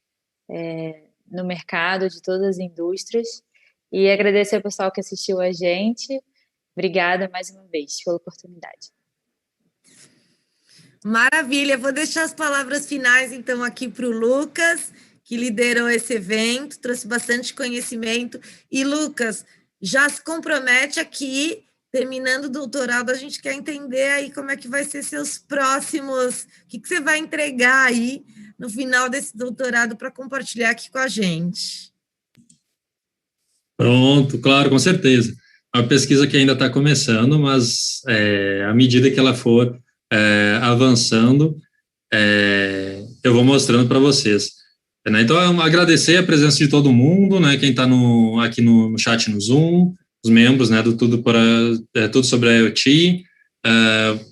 C: no mercado de todas as indústrias. E agradecer ao pessoal que assistiu a gente. Obrigada mais uma vez pela oportunidade.
A: Maravilha, vou deixar as palavras finais, então, aqui para o Lucas, que liderou esse evento, trouxe bastante conhecimento. E, Lucas, já se compromete aqui, terminando o doutorado, a gente quer entender aí como é que vai ser seus próximos, o que você vai entregar aí no final desse doutorado para compartilhar aqui com a gente.
B: Pronto, claro, com certeza. É uma pesquisa que ainda está começando, mas à medida que ela for avançando, eu vou mostrando para vocês. Né? Então, agradecer a presença de todo mundo, né? Quem está aqui no chat no Zoom, os membros, né, do Tudo sobre a IoT,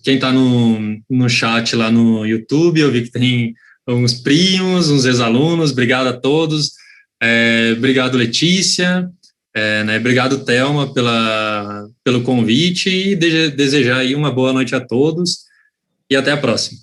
B: quem está no chat lá no YouTube, eu vi que tem uns primos, uns ex-alunos, obrigado a todos, obrigado, Letícia, né, obrigado, Thelma, pelo convite, e desejar aí uma boa noite a todos, e até a próxima.